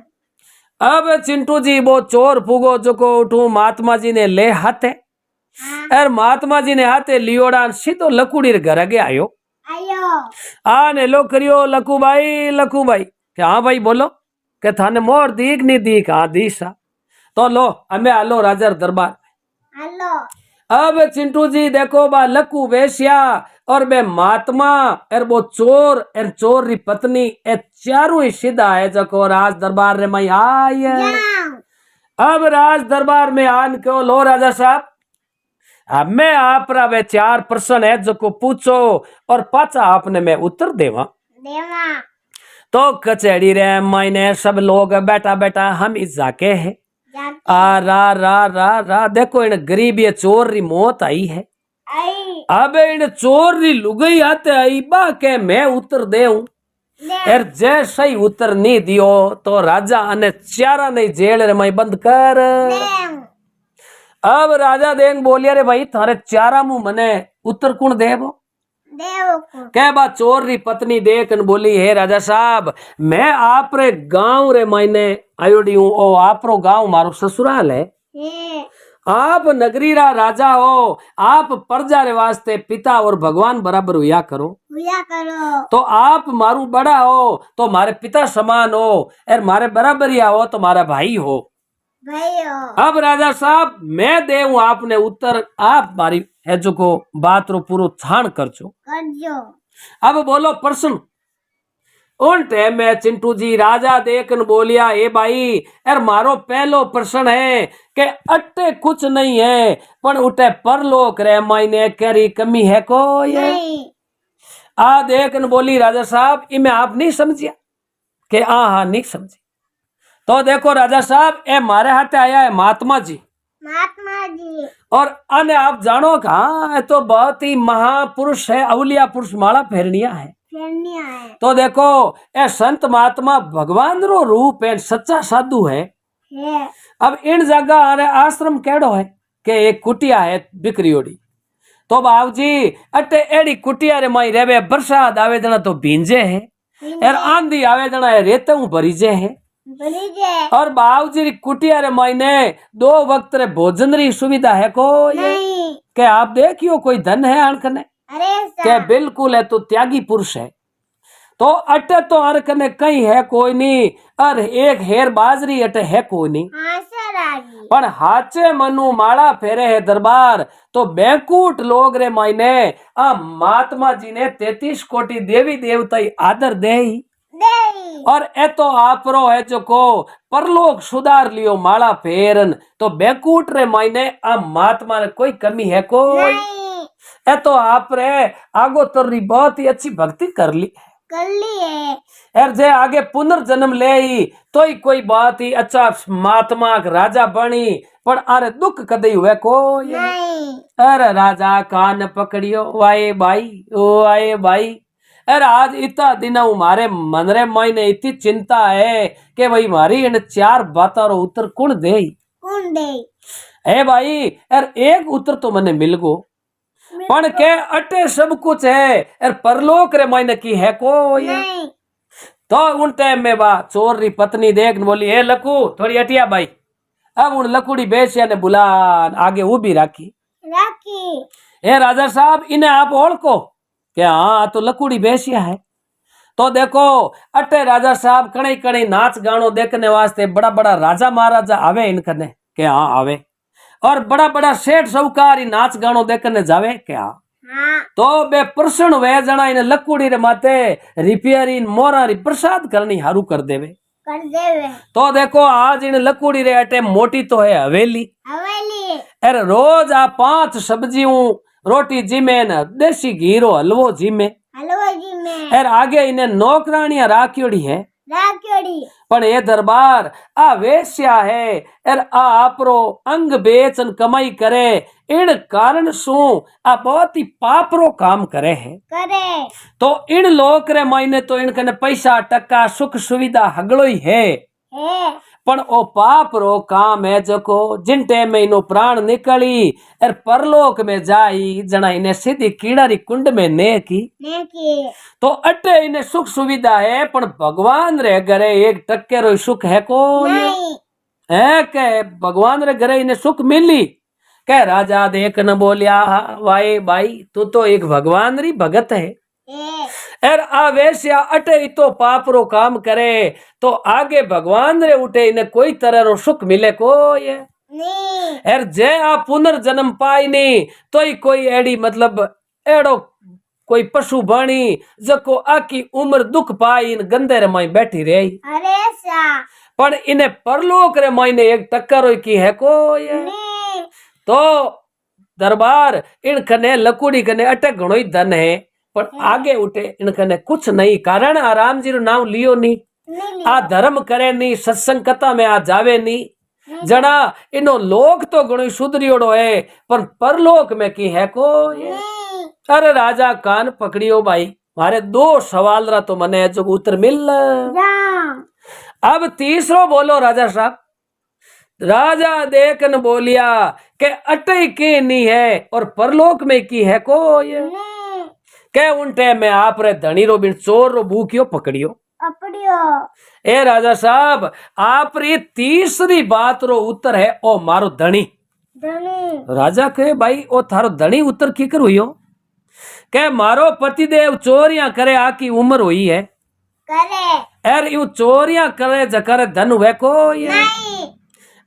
[SPEAKER 1] अब चिंटू जी वो चोर फूगो जो को उठू महात्मा जी ने ले हाथे।
[SPEAKER 2] हाँ।
[SPEAKER 1] अर महात्मा जी ने हाथे लियोड़ा सीधो लकुड़ी रे घर आगे आयो।
[SPEAKER 2] आयो।
[SPEAKER 1] आ ने लो करियो लकू भाई के हाँ भाई बोलो के थाने मोर दीख नहीं दीख हाँ दीसा तो लो हमें आलो राजा दरबार।
[SPEAKER 2] हेलो।
[SPEAKER 1] अब चिंटू जी देखो बा लकू वेश्या और बे महात्मा एर वो चोर एर चोर री पत्नी ए चारों ही सीधा है जको राज दरबार रे मई आय।
[SPEAKER 2] जाऊं।
[SPEAKER 1] अब राज दरबार में आन को लो राजा साहब हमें आप रा वे 4 प्रश्न है जो को पूछो और पाचा आपने मैं उत्तर देवा।
[SPEAKER 2] देवा।
[SPEAKER 1] तो कचहरी रे मायने सब लोग बैठा बैठा हम इस जाके है
[SPEAKER 2] जाके।
[SPEAKER 1] आ रा देखो इन गरीब ये चोर री मौत आई है।
[SPEAKER 2] आई।
[SPEAKER 1] अब इन चोर री लुगई आते आई बा के मैं उत्तर देऊं
[SPEAKER 2] दे।
[SPEAKER 1] एर जे सही उत्तर नहीं दियो तो राजा अने चारा नहीं जेल रे मैं बंद कर।
[SPEAKER 2] देऊं।
[SPEAKER 1] अब राजा देन बोलिया रे भाई थारे चारा मुंह मने उत्तर कौन देवो
[SPEAKER 2] देवो को।
[SPEAKER 1] के बा चोर री पत्नी देख न बोली हे राजा साहब मैं आप रे गांव रे मायने आयोडी हूँ ओ आप रो गांव मारो ससुराल है।
[SPEAKER 2] हे।
[SPEAKER 1] आप नगरी रा राजा हो आप प्रजा रे वास्ते पिता और भगवान बराबर हुआ करो।
[SPEAKER 2] हुआ करो।
[SPEAKER 1] तो आप मारू बड़ा हो तो मारे पिता समान हो और मारे बराबरिया हो तो मारा भाई हो।
[SPEAKER 2] भाई हो।
[SPEAKER 1] अब राजा साहब मैं देऊं आपने उत्तर आप मारी है जो को बात रो पूरो छाण करजो।
[SPEAKER 2] करजो।
[SPEAKER 1] अब बोलो प्रश्न। उन टाइम में चिंटू जी राजा देखन बोलिया ए भाई यार मारो पहलो प्रश्न है कि अट्टे कुछ नहीं है पर उठे परलोक रे मायने करी कमी है कोई
[SPEAKER 2] नहीं।
[SPEAKER 1] आ देखन बोली राजा साहब इमे आप नहीं समझिया कि हाँ नहीं समझी। तो देखो राजा साहब ए मारे हाथे आया है महात्मा जी
[SPEAKER 2] महात्मा जी।
[SPEAKER 1] और अन्य आप जानो का हाँ तो बहुत ही महापुरुष है अवलिया पुरुष माला फेरनिया है।
[SPEAKER 2] फेरनिया है।
[SPEAKER 1] तो देखो ए संत महात्मा भगवान रो रूप है सच्चा साधु है। अब इन जगह अरे आश्रम केड़ो है कि एक कुटिया है बिक्रियोड़ी। तो बाबू जी अटे एड़ी कुटिया रे माई रेवे बरसात आवे जना तो भींजे है और आंधी आवे जना रेते भरीजे है। और बाबूजी कुटिया रे मायने 2 वक्त रे भोजन री सुविधा है कोई
[SPEAKER 2] नहीं।
[SPEAKER 1] के आप देखियो कोई धन है अणकने
[SPEAKER 2] अरे
[SPEAKER 1] के बिल्कुल है तो त्यागी पुरुष है। तो अटे तो अणकने कहीं है कोई नहीं और एक हेर बाजरी अटे है कोई नहीं।
[SPEAKER 2] हाँ सर आगी।
[SPEAKER 1] पर हाचे मनु माला फेरे है दरबार तो बेकूट लोग रे मायने आ महात्मा जी ने 33 कोटि देवी देवता आदर दे और ए तो आपरो है जो को परलोक सुधार लियो माला फेरन तो बेकूट रे मायने आ महात्मा ने कोई कमी है कोई ए तो आप रे आगो तोरी बहुत ही अच्छी भक्ति कर ली
[SPEAKER 2] है
[SPEAKER 1] और जे आगे पुनर्जन्म ले तो ही कोई बात ही अच्छा महात्मा राजा बनी पर अरे दुख कदई हुए कोई
[SPEAKER 2] नहीं।
[SPEAKER 1] अरे राजा कान पकड़ियो वाए भाई ओ आए भाई अरे आज इतना दिन हमारे मन रे मायने इतनी चिंता है कि भाई मारी इन 4 बातों रो उत्तर कौन दे।
[SPEAKER 2] कौन दे
[SPEAKER 1] हे भाई यार एक उत्तर तो मने मिल गो पण के अटे सब कुछ है यार परलोक रे मायने की है कोई
[SPEAKER 2] नहीं
[SPEAKER 1] तो उन टाइम में बा चोर री पत्नी देख न बोली हे लकू थोड़ी हटिया भाई अब उन लकुड़ी बेसिया ने बुला आगे उभी राखी
[SPEAKER 2] राखी
[SPEAKER 1] हे राजा साहब इन्हें आप ओळखो के हाँ तो लकुड़ी बेसिया है तो देखो अटे राजा साहब कणई कणई नाच गानो देखने वास्ते बड़ा बड़ा राजा महाराजा आवे इनकने के हाँ आवे और बड़ा बड़ा सेठ साहूकार नाच गानो देखने जावे के हाँ
[SPEAKER 2] हाँ
[SPEAKER 1] तो बे प्रसन्न वे जना इन लकुड़ी रे माते रिपेयरी मोरा री प्रसाद करनी हारू कर देवे
[SPEAKER 2] कर देवे
[SPEAKER 1] तो देखो आज इन लकुड़ी रे अटे मोटी तो है हवेली
[SPEAKER 2] हवेली
[SPEAKER 1] अरे रोज आ 5 सब्जियों रोटी जिमे न देसी घी रो हलवो जिमे
[SPEAKER 2] हलवा जी में
[SPEAKER 1] अरे आगे इन्हें नौकरानियां राखियोड़ी है
[SPEAKER 2] राखियोड़ी
[SPEAKER 1] पण ये दरबार आ वेश्या है अर आ आपरो अंग बेचन कमाई करे इन कारण सु आ बहुत ही पापरो काम करे है
[SPEAKER 2] करे
[SPEAKER 1] तो इन लोक रे मायने तो इन कने पैसा टका सुख सुविधा हगड़ो ही है पण ओ पाप रो काम है जको जिन टाइम में इनो प्राण निकली अर परलोक में जाई जना इने सीधी कीड़ारी कुंड में ने की तो अटे इने सुख सुविधा है पण भगवान रे घरे एक टक्के रो सुख है को
[SPEAKER 2] नहीं
[SPEAKER 1] है के भगवान रे घरे इने सुख मिली के राजा देख न बोलिया वाई भाई तू तो एक भगवान री भगत है एर आवेश्या अटे तो पाप रो काम करे तो आगे भगवान रे उठे इन्हें कोई तरह रो सुख मिले को ये
[SPEAKER 2] नहीं
[SPEAKER 1] एर जे आ पुनर्जन्म पाई नहीं तो ही कोई एड़ी मतलब एड़ो कोई पशु बणी जको आकी उम्र दुख पाई इन गंदे रे माई बैठी रही
[SPEAKER 2] अरे सा
[SPEAKER 1] पण इन्हें परलोक रे मायने एक टक्कर की है को ये
[SPEAKER 2] नहीं
[SPEAKER 1] तो दरबार इन कने लकुड़ी कने अटे घणो ही धन है पर आगे उठे इनकने कुछ नहीं कारण आराम जी रो नाम लियो नहीं आ धर्म करे नहीं सत्संग कथा में आ जावे नहीं जना इनो लोक तो घणो सुधरियोड़ो है पर परलोक में की है को अरे राजा कान पकड़ियो भाई मारे 2 सवाल रा तो मने जो उत्तर मिल अब तीसरो बोलो राजा साहब राजा देखन बोलिया के अटे की नहीं है और परलोक में की है को ये के उन टाइम में आप रे धनी रो बिन चोर रो भूखियो पकड़ियो
[SPEAKER 2] अपड़ियो
[SPEAKER 1] ए राजा साहब आप री तीसरी बात रो उत्तर है ओ मारो धनी
[SPEAKER 2] धनी
[SPEAKER 1] राजा के भाई ओ थारो धनी उत्तर की कर हुई हो के मारो पतिदेव चोरियां करे आकी उम्र हुई है
[SPEAKER 2] करे
[SPEAKER 1] एर यू चोरियां करे जकर धन हुए को ये
[SPEAKER 2] नहीं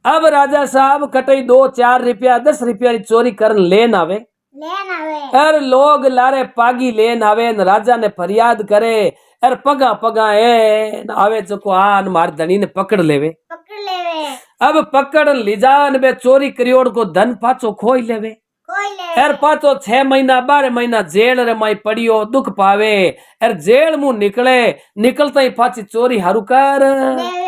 [SPEAKER 1] अब राजा साहब कटई 2-4 रुपया 10 रुपया री चोरी करन लेन आवे
[SPEAKER 2] लेना वे
[SPEAKER 1] अर लोग लारे पागी लेन आवे न राजा ने फरियाद करे अर पगा पगा ए न आवे जको आन मार धनी ने पकड़ लेवे
[SPEAKER 2] पकड़ लेवे
[SPEAKER 1] अब पकड़ लिजान बे चोरी करियोड़ को धन पाचो खोई लेवे
[SPEAKER 2] कोई लेवे
[SPEAKER 1] एर पाचो 6 महीना 12 महीना जेल रे माई पड़ियो दुख पावे एर जेल मुंह निकले निकलता ही पाची चोरी हारू कर
[SPEAKER 2] देवे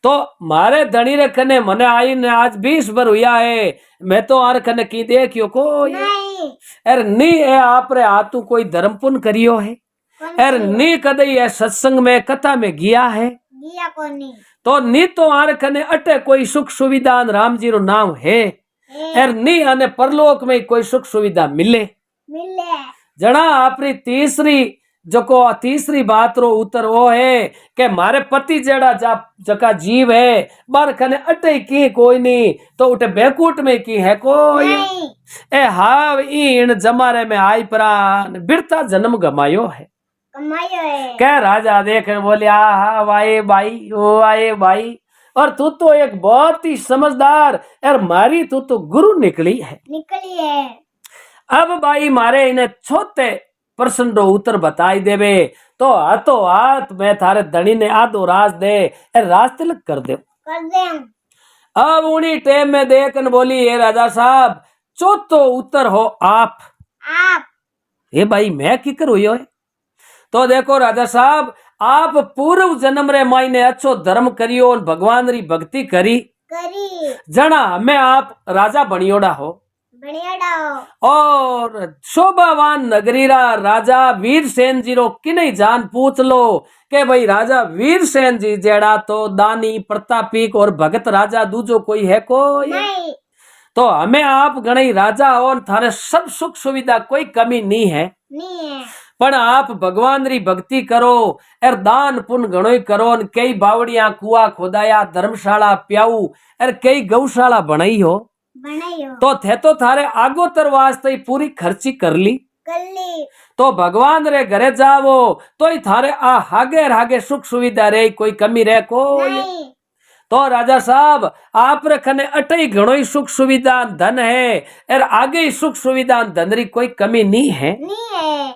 [SPEAKER 1] तो मारे धनी रे कने मने आई ने आज 20 बर हुआ है मैं तो आर कने की देखियो को
[SPEAKER 2] नहीं
[SPEAKER 1] एर नी ए आप रे हाथू कोई धर्म पुण्य करियो है एर नी कदई ए सत्संग में कथा में गया है
[SPEAKER 2] दिया कोनी
[SPEAKER 1] तो नी तो आर कने अटे कोई सुख सुविधा राम जी रो नाम है एर नी अने परलोक में कोई सुख सुविधा मिले
[SPEAKER 2] मिले
[SPEAKER 1] जड़ा आपरी तीसरी बात रो उत्तर वो है कि मारे पति जेड़ा जका जीव है बार कने अटे की कोई नहीं तो उठे बेकूट में की है कोई
[SPEAKER 2] नहीं
[SPEAKER 1] ए हाव इन जमारे में आई प्राण बिरता जन्म गमायो है
[SPEAKER 2] कमायो है
[SPEAKER 1] कह राजा देख बोले आ वाए भाई ओ आए भाई और तू तो एक बहुत ही समझदार और मारी तू तो गुरु निकली है
[SPEAKER 2] निकली है
[SPEAKER 1] अब भाई मारे इन्हें छोटे प्रश्न रो उत्तर बताई देवे तो हाथों हाथ में थारे धनी ने आधो राज दे राज तिलक कर दे
[SPEAKER 2] कर दे
[SPEAKER 1] अब उन्हीं टेम में देखन बोली ये राजा साहब चौथो उत्तर हो आप ये भाई मैं किकर हुई हो तो देखो राजा साहब आप पूर्व जन्म रे मायने अच्छो धर्म करियो और भगवान री भक्ति करी
[SPEAKER 2] करी
[SPEAKER 1] जना मैं आप राजा बनियोड़ा हो
[SPEAKER 2] घणियाड़ाओ
[SPEAKER 1] और शोभावान नगरीरा राजा वीरसेन जी रो किने जान पूछ लो के भाई राजा वीरसेन जी जेड़ा तो दानी प्रतापिक और भगत राजा दूजो कोई है कोई
[SPEAKER 2] नहीं
[SPEAKER 1] तो हमें आप गणई राजा और थारे सब सुख सुविधा कोई कमी नहीं है
[SPEAKER 2] नहीं है
[SPEAKER 1] पण आप भगवान री भक्ति करो और दान पुण्य घणोई करो और कई बावड़िया कुआ खोदाया धर्मशाला प्याऊ और कई गौशाला बनाई हो
[SPEAKER 2] बनायो
[SPEAKER 1] तो थे तो थारे आगोतर वास्ते पूरी खर्ची कर ली
[SPEAKER 2] कल्ली
[SPEAKER 1] तो भगवान रे घरे जावो तो थारे आ हागे हागे सुख सुविधा रे कोई कमी रे कोई
[SPEAKER 2] नहीं
[SPEAKER 1] तो राजा साहब आप रखने अटई घणोई सुख सुविधा धन है और आगे ही सुख सुविधा धन री कोई कमी नहीं है
[SPEAKER 2] नहीं है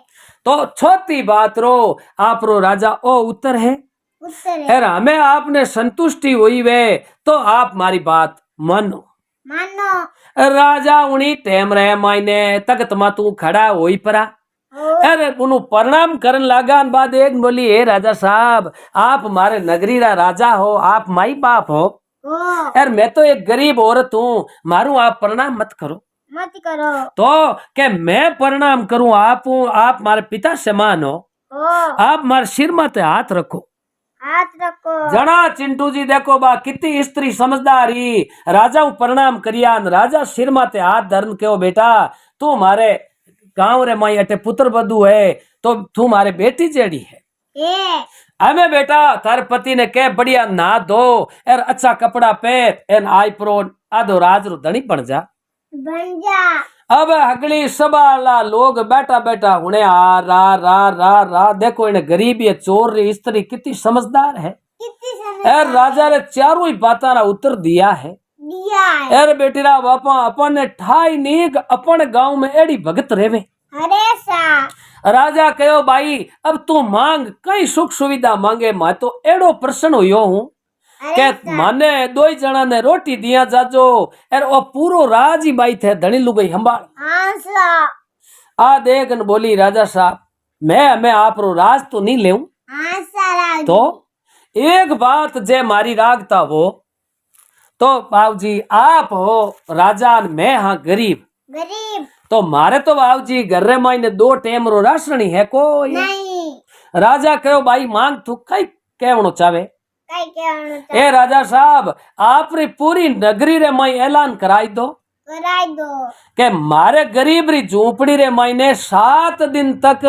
[SPEAKER 1] तो छोटी बात रो आप रो राजा ओ उत्तर है
[SPEAKER 2] उत्तर है
[SPEAKER 1] और हमें आपने संतुष्टि हुई वे तो आप मारी बात मानो
[SPEAKER 2] मानो
[SPEAKER 1] राजा उनी टेम रहे मायने तख्त मा तू खड़ा होई परा
[SPEAKER 2] ओ
[SPEAKER 1] अरे उनु प्रणाम करन लागा बाद एक बोली हे राजा साहब आप मारे नगरी रा राजा हो आप माई बाप हो
[SPEAKER 2] ओ
[SPEAKER 1] यार मैं तो एक गरीब औरत हूँ मारू आप प्रणाम मत करो
[SPEAKER 2] मत करो
[SPEAKER 1] तो क्या मैं प्रणाम करूं आप मारे पिता समान हो
[SPEAKER 2] ओ
[SPEAKER 1] आप मारे सिर माथे हाथ रखो
[SPEAKER 2] हाथ रखो
[SPEAKER 1] जना चिंटू जी देखो बा कितनी स्त्री समझदारी राजा प्रणाम करिया राजा सिर माथे हाथ धरन क्यों बेटा तू मारे गांव रे माई अटे पुत्र बधु है तो तू मारे बेटी जेड़ी है
[SPEAKER 2] ए
[SPEAKER 1] हमें बेटा थारे पति ने कह बढ़िया नहा धो और अच्छा कपड़ा पहन एन आई प्रो आधो राज रो धनी बन जा
[SPEAKER 2] बन जा
[SPEAKER 1] अब अगली सबाला लोग बैठा बैठा हुने आ रा रा रा रा देखो इन्हें गरीबी है चोर री स्त्री कितनी समझदार है
[SPEAKER 2] कितनी समय
[SPEAKER 1] एर राजा ने चारों ही बाता रा उत्तर दिया है
[SPEAKER 2] दिया है
[SPEAKER 1] एर बेटी रा बापा अपन ने ठाई नीक अपन गांव में एड़ी भगत रेवे
[SPEAKER 2] अरे सा
[SPEAKER 1] राजा कहो भाई अब तू मांग कई सुख सुविधा मांगे मैं तो एड़ो प्रसन्न हुयो हूँ के माने दो ही जना ने रोटी दिया जाजो एर ओ पूरो राज ही बाई थे धनी लुगई हंबाल
[SPEAKER 2] आंसला
[SPEAKER 1] आ देख न बोली राजा साहब मैं आप रो राज तो नहीं लेऊं
[SPEAKER 2] आंसला
[SPEAKER 1] तो एक बात जे मारी रागता हो तो बाबूजी आप हो राजा न मैं हाँ गरीब
[SPEAKER 2] गरीब
[SPEAKER 1] तो मारे तो बाबूजी घर रे माई ने 2 टेम रो राशनी है कोई
[SPEAKER 2] नहीं
[SPEAKER 1] राजा कहो भाई मांग तू कई कहवनो चाहे
[SPEAKER 2] कई कहना
[SPEAKER 1] ए राजा साहब आप री पूरी नगरी रे माई ऐलान कराई दो
[SPEAKER 2] कराई दो
[SPEAKER 1] के मारे गरीब री झोपड़ी रे माई ने 7 दिन तक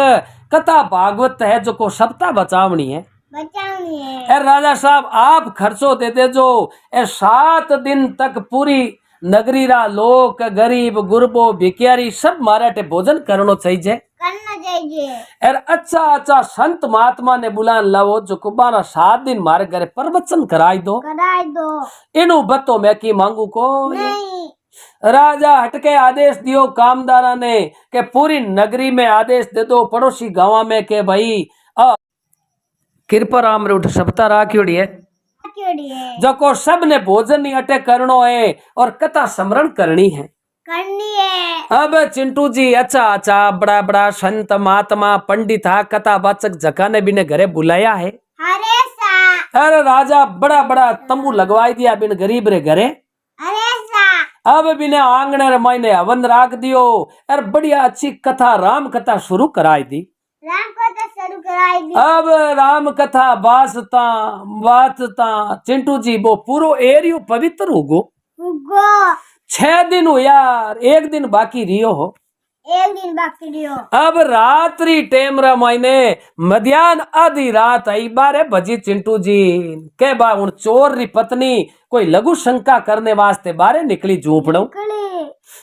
[SPEAKER 1] कथा भागवत है जो को सप्ताह बचावनी है
[SPEAKER 2] बचानी है
[SPEAKER 1] ए राजा साहब आप खर्चो दे दे जो ए 7 दिन तक पूरी नगरी रा लोग गरीब गुरबो भिखारी सब मारे टे भोजन करनो चाहिए
[SPEAKER 2] करना चाहिए
[SPEAKER 1] और अच्छा अच्छा संत महात्मा ने बुलान लाओ जो कुबारा 7 दिन मारे घरे प्रवचन कराई दो
[SPEAKER 2] कराई दो
[SPEAKER 1] इनु बतो मैं की मांगू को
[SPEAKER 2] नहीं
[SPEAKER 1] राजा हटके आदेश दियो कामदारा ने के पूरी नगरी में आदेश दे दो पड़ोसी गांव में के भाई कृपा राम रूठ सप्ताह राखियोड़ी है
[SPEAKER 2] क्योंकि है
[SPEAKER 1] जो को सब ने भोजन नहीं अटे करनो है और कथा स्मरण करनी है
[SPEAKER 2] करनी है
[SPEAKER 1] अब चिंटू जी अच्छा अच्छा बड़ा बड़ा संत महात्मा पंडित हा कथा वाचक जका ने भी ने घरे बुलाया है
[SPEAKER 2] अरे सा
[SPEAKER 1] अरे राजा बड़ा बड़ा तंबू लगवाई दिया बिन गरीब रे घरे
[SPEAKER 2] अरे सा
[SPEAKER 1] अब बिने आंगने रे मायने हवन राख दियो और बढ़िया अच्छी कथा राम कथा शुरू कराई दी
[SPEAKER 2] राम को तो शुरू कराई दी
[SPEAKER 1] अब राम कथा वाचता चिंटू जी वो पूरो एरियो पवित्र होगो
[SPEAKER 2] उगो
[SPEAKER 1] 6 दिन हो यार 1 दिन बाकी रियो हो
[SPEAKER 2] एक दिन बाकी रियो
[SPEAKER 1] अब रात्रि टेम रा मायने मध्यान आधी रात आई 12 बजी चिंटू जी के बा उन चोर री पत्नी कोई लघु शंका करने वास्ते बारे निकली झूपड़ो
[SPEAKER 2] कली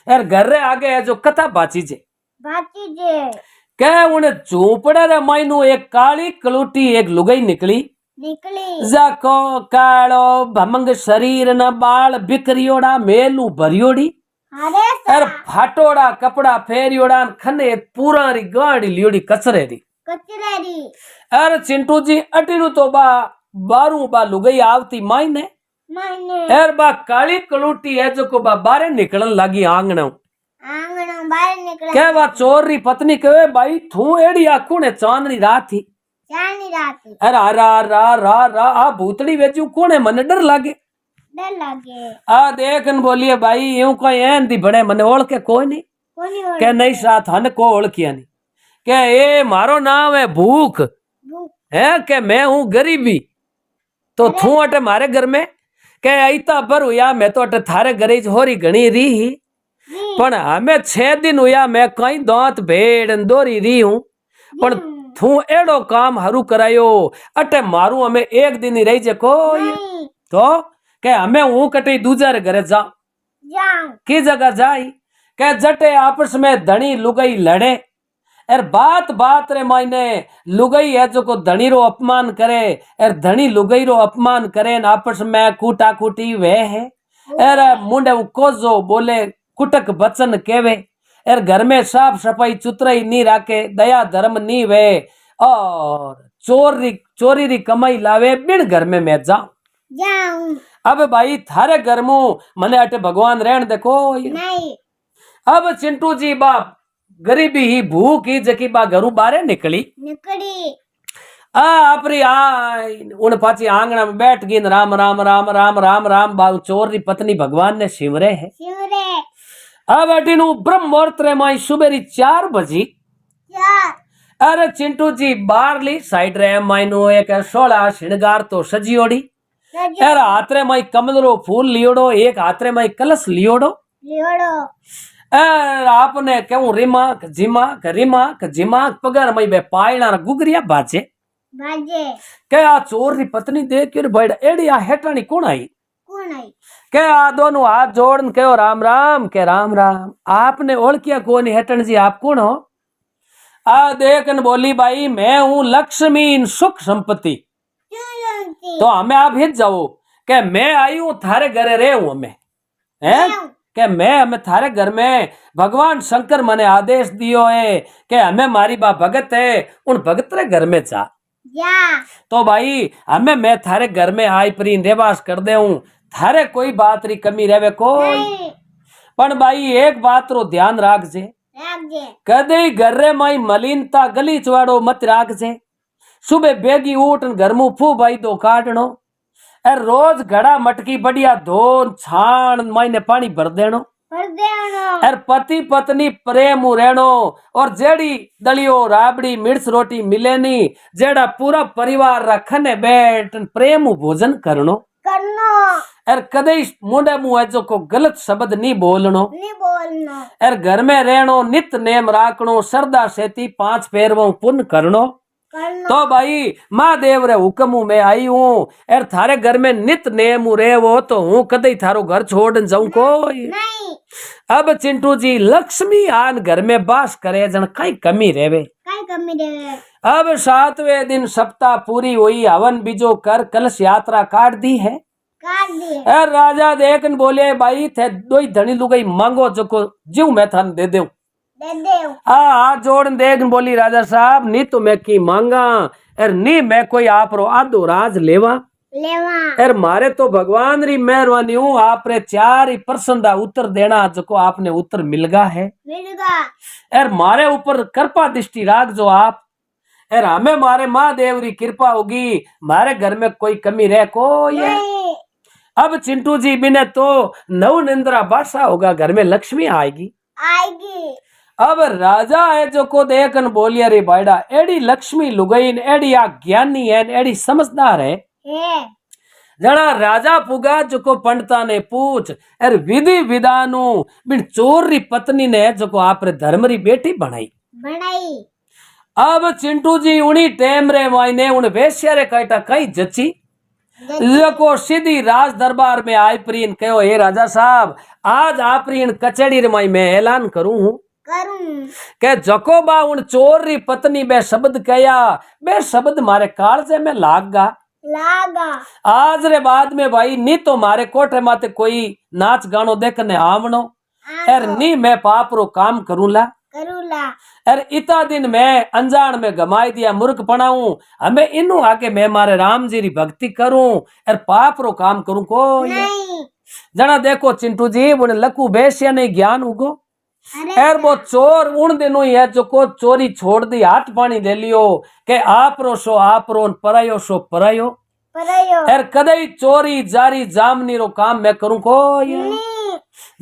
[SPEAKER 1] यार घर रे आगे है जो कथा बाची जे
[SPEAKER 2] बाकी जे
[SPEAKER 1] के उन झूपड़े रे मायनू एक काली कलूटी एक लुगाई निकली
[SPEAKER 2] निकली
[SPEAKER 1] जाको कालो भमंग शरीर न बाल बिखरियोड़ा मेलू भरियोड़ी
[SPEAKER 2] अरे
[SPEAKER 1] और
[SPEAKER 2] सा
[SPEAKER 1] फाटोड़ा कपड़ा फेरियोड़ा खने पूरा री गाड़ी लियोड़ी कचरे री
[SPEAKER 2] कचरेरी
[SPEAKER 1] अरे चिंटू जी अटीनु तो बारू बा लुगई आवती मायने
[SPEAKER 2] मायने
[SPEAKER 1] एर बा काली कलूटी है जो को बा बारे निकलन लगी आंगणों
[SPEAKER 2] आंगणों बाहर निकले
[SPEAKER 1] के बा चोर री पत्नी कहे भाई थू एड़ी आखू ने चांदनी रात थी
[SPEAKER 2] चांदनी रात
[SPEAKER 1] अरे रा रा रा रा आ भूतड़ी वेचू कोने मन डर लागे
[SPEAKER 2] डर लागे
[SPEAKER 1] आ देखन बोलिए भाई यूं कोई एन दी बड़े मने ओढ़ के कोई नहीं
[SPEAKER 2] कोनी
[SPEAKER 1] के नहीं साथ हन को ओळखिया नहीं के ये मारो नाम है भूख है के मैं हूँ गरीबी तो थू अटे मारे घर में के ऐता पर हुआ मैं तो अटे थारे घर होरी घणी री ही पण हमें 6 दिन हुआ मैं कई दांत भेड़ दोरी री हूँ पण थू एड़ो काम हरू करायो अटे मारू हमें एक दिन ही रही जे कोई तो के हमें हूँ कटे दूजा रे घरे जा की जगह जाई के जटे आपस में धनी लुगाई लड़े एर बात बात रे मायने लुगाई है जो को धनी रो अपमान करे एर धनी लुगाई रो अपमान करे न आपस में कूटा कूटी वे है एर मुंडे कोजो बोले कुटक बचन केवे एर घर में साफ सफाई चुतराई नहीं राखे दया धर्म नहीं वे और चोरी री कमाई लावे बिन घर में मैं जाऊं अब भाई थारे घर में मने अटे भगवान रहन देखो नहीं अब चिंटू जी बाप गरीबी ही भूख ही जकी बा घरू बारे निकली आपरी उन पाची आंगना में बैठ गई राम राम राम राम राम राम बाबू चोर री पत्नी भगवान ने शिवरे है अब अटीनु ब्रह्म मुहूर्त रे माई सुबेरी 4 बजी अरे चिंटू जी बारली साइड रे माइनो एक 16 श्रृंगार तो सजियोड़ी अरे हाथ रे माई कमल रो फूल लियोड़ो एक हाथ रे माई कलश लियोड़ो आपने क्यों रिमा जिमा पगार मई बे पायना गुगरिया बाजे के आ चोर री पत्नी देख के बैठ एड़ी आ हेटानी कौन आई के आ दोनों हाथ जोड़न के राम राम के राम राम आपने ओळखिया कौन हेटन जी आप कौन हो आ देखन बोली भाई मैं हूँ लक्ष्मी सुख संपत्ति तो हमें आप हित जाओ के मैं आई हूँ थारे घरे रे हूँ हमें है के मैं हमें थारे घर में भगवान शंकर मने आदेश दियो है कि हमें मारी बा भगत है उन भगत रे घर में जा तो भाई हमें मैं थारे घर में आई परी निवास कर दे हूँ थारे कोई बात री कमी रहे कोई पण भाई एक बात रो ध्यान राख जे कदे घर रे माई मलिनता गली चवाड़ो मत राख जे सुबह बेगी उठ घर मुंह फू भाई दो काटनो और रोज घड़ा मटकी बढ़िया धोन छान मायने पानी भर देनो और पति पत्नी प्रेम रहनो और जेड़ी दलियो राबड़ी मिर्च रोटी मिले नी जेड़ा पूरा परिवार रखने बैठ प्रेम भोजन करनो और कदे मुंडे मुंह जो को गलत शब्द नहीं बोलनो और घर में रहनो नित नेम राखनो श्रद्धा सेती 5 फेरवों पुण्य करनो तो भाई महादेव रे हुक्म में आई हूँ और थारे घर में नित नेम रे वो तो हूँ कदई थारो घर छोड़ जाऊं कोई अब चिंटू जी लक्ष्मी आन घर में बास करे जन कई कमी रेवे अब 7वें दिन सप्ताह पूरी हुई हवन बीजो कर कलश यात्रा काट दी है और राजा देखन बोले भाई थे दो धनी लुगाई मांगो जो को जीव मैं थान दे दूं हाथ जोड़ देख बोली राजा साहब नी तो मैं की मांगा और नी मैं कोई आप रो आधो राज लेवा और मारे तो भगवान री मेहरबानी हूँ आप रे 4 ही प्रसन्नता उत्तर देना जो को आपने उत्तर मिलगा है और मारे ऊपर कृपा दृष्टि राख जो आप और हमें मारे महादेव री कृपा होगी मारे घर में कोई कमी रह कोई अब चिंटू जी बिने तो नव निंद्रा बादशाह होगा घर में लक्ष्मी आएगी अब राजा है जो को देखन बोलिया रे बायडा एडी लक्ष्मी लुगाईन एडी आ ज्ञानी है एडी समझदार है जड़ा राजा पुगा जो को पंडिता ने पूछ अरे विधि विधानु बिन चोर री पत्नी ने जो को आप रे धर्म री बेटी बनाई अब चिंटू जी उनी टेम रे मायने उन वेश्या रे काटा कई जची को सीधी राज दरबार में आई प्रीन कहो हे राजा साहब आज आप रीन कचेड़ी रे माई मैं ऐलान करूं हूं के जको बा उन चोर री पत्नी बे शब्द कया बे शब्द मारे कालजे में लागा आज रे बाद में भाई नी तो मारे कोठे माते कोई नाच गानो देखने आवनो और नी मैं पाप रो काम करूला और इतना दिन मैं अनजान में गमाई दिया मूर्ख पढ़ाऊं हमें इनू आके मैं मारे राम जी री भक्ति करूं और पाप रो काम करूं को जना देखो चिंटू जी उन लकू बेसिया नहीं ज्ञान उगो और वो चोर उन दिनों ही है जो को चोरी छोड़ दी हाथ पानी ले लियो के आप रो सो आप रो परायो सो परायो
[SPEAKER 2] परयो
[SPEAKER 1] एर कदई चोरी जारी जामनी रो काम मैं करूं कोई
[SPEAKER 2] नी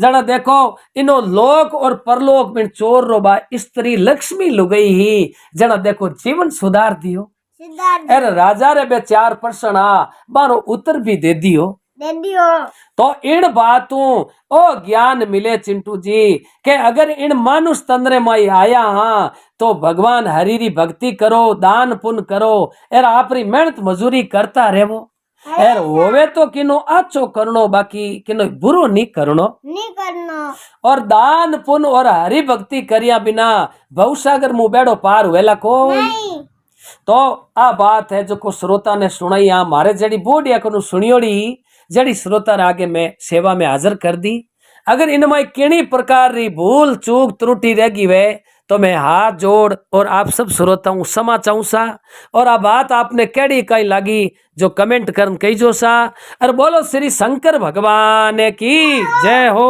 [SPEAKER 1] जना देखो इनो लोक और परलोक में चोर रो बा स्त्री लक्ष्मी लुगई ही जना देखो जीवन सुधार दियो
[SPEAKER 2] सिद्धार्थ
[SPEAKER 1] एर राजा रे बे 4% आ बारो उत्तर भी दे दियो
[SPEAKER 2] दे दियो
[SPEAKER 1] तो इन बातों ओ ज्ञान मिले चिंटू जी के अगर इन मानुष तंद्रे में आया हाँ तो भगवान हरि री भक्ति करो दान पुण्य करो एर आपरी मेहनत मजूरी करता रहेवो एर होवे तो किनो अच्छो करनो बाकी किनो बुरो नहीं करनो
[SPEAKER 2] नी करनो
[SPEAKER 1] और दान पुण्य और हरि भक्ति करिया बिना भवसागर मुंह बेड़ो पार हुएला कोई
[SPEAKER 2] नहीं
[SPEAKER 1] तो आ बात है जो को श्रोता ने सुनाई आ मारे जड़ी बोडिया को सुनियोड़ी जड़ी श्रोता ने आगे मैं सेवा में हाजिर कर दी अगर इनमें किन्हीं प्रकार री भूल चूक त्रुटि रह गई वे तो मैं हाथ जोड़ और आप सब श्रोताओं क्षमा चाहूँ सा और आ बात आपने केड़ी कई लगी जो कमेंट कर कही जो सा और बोलो श्री शंकर भगवान की जय हो।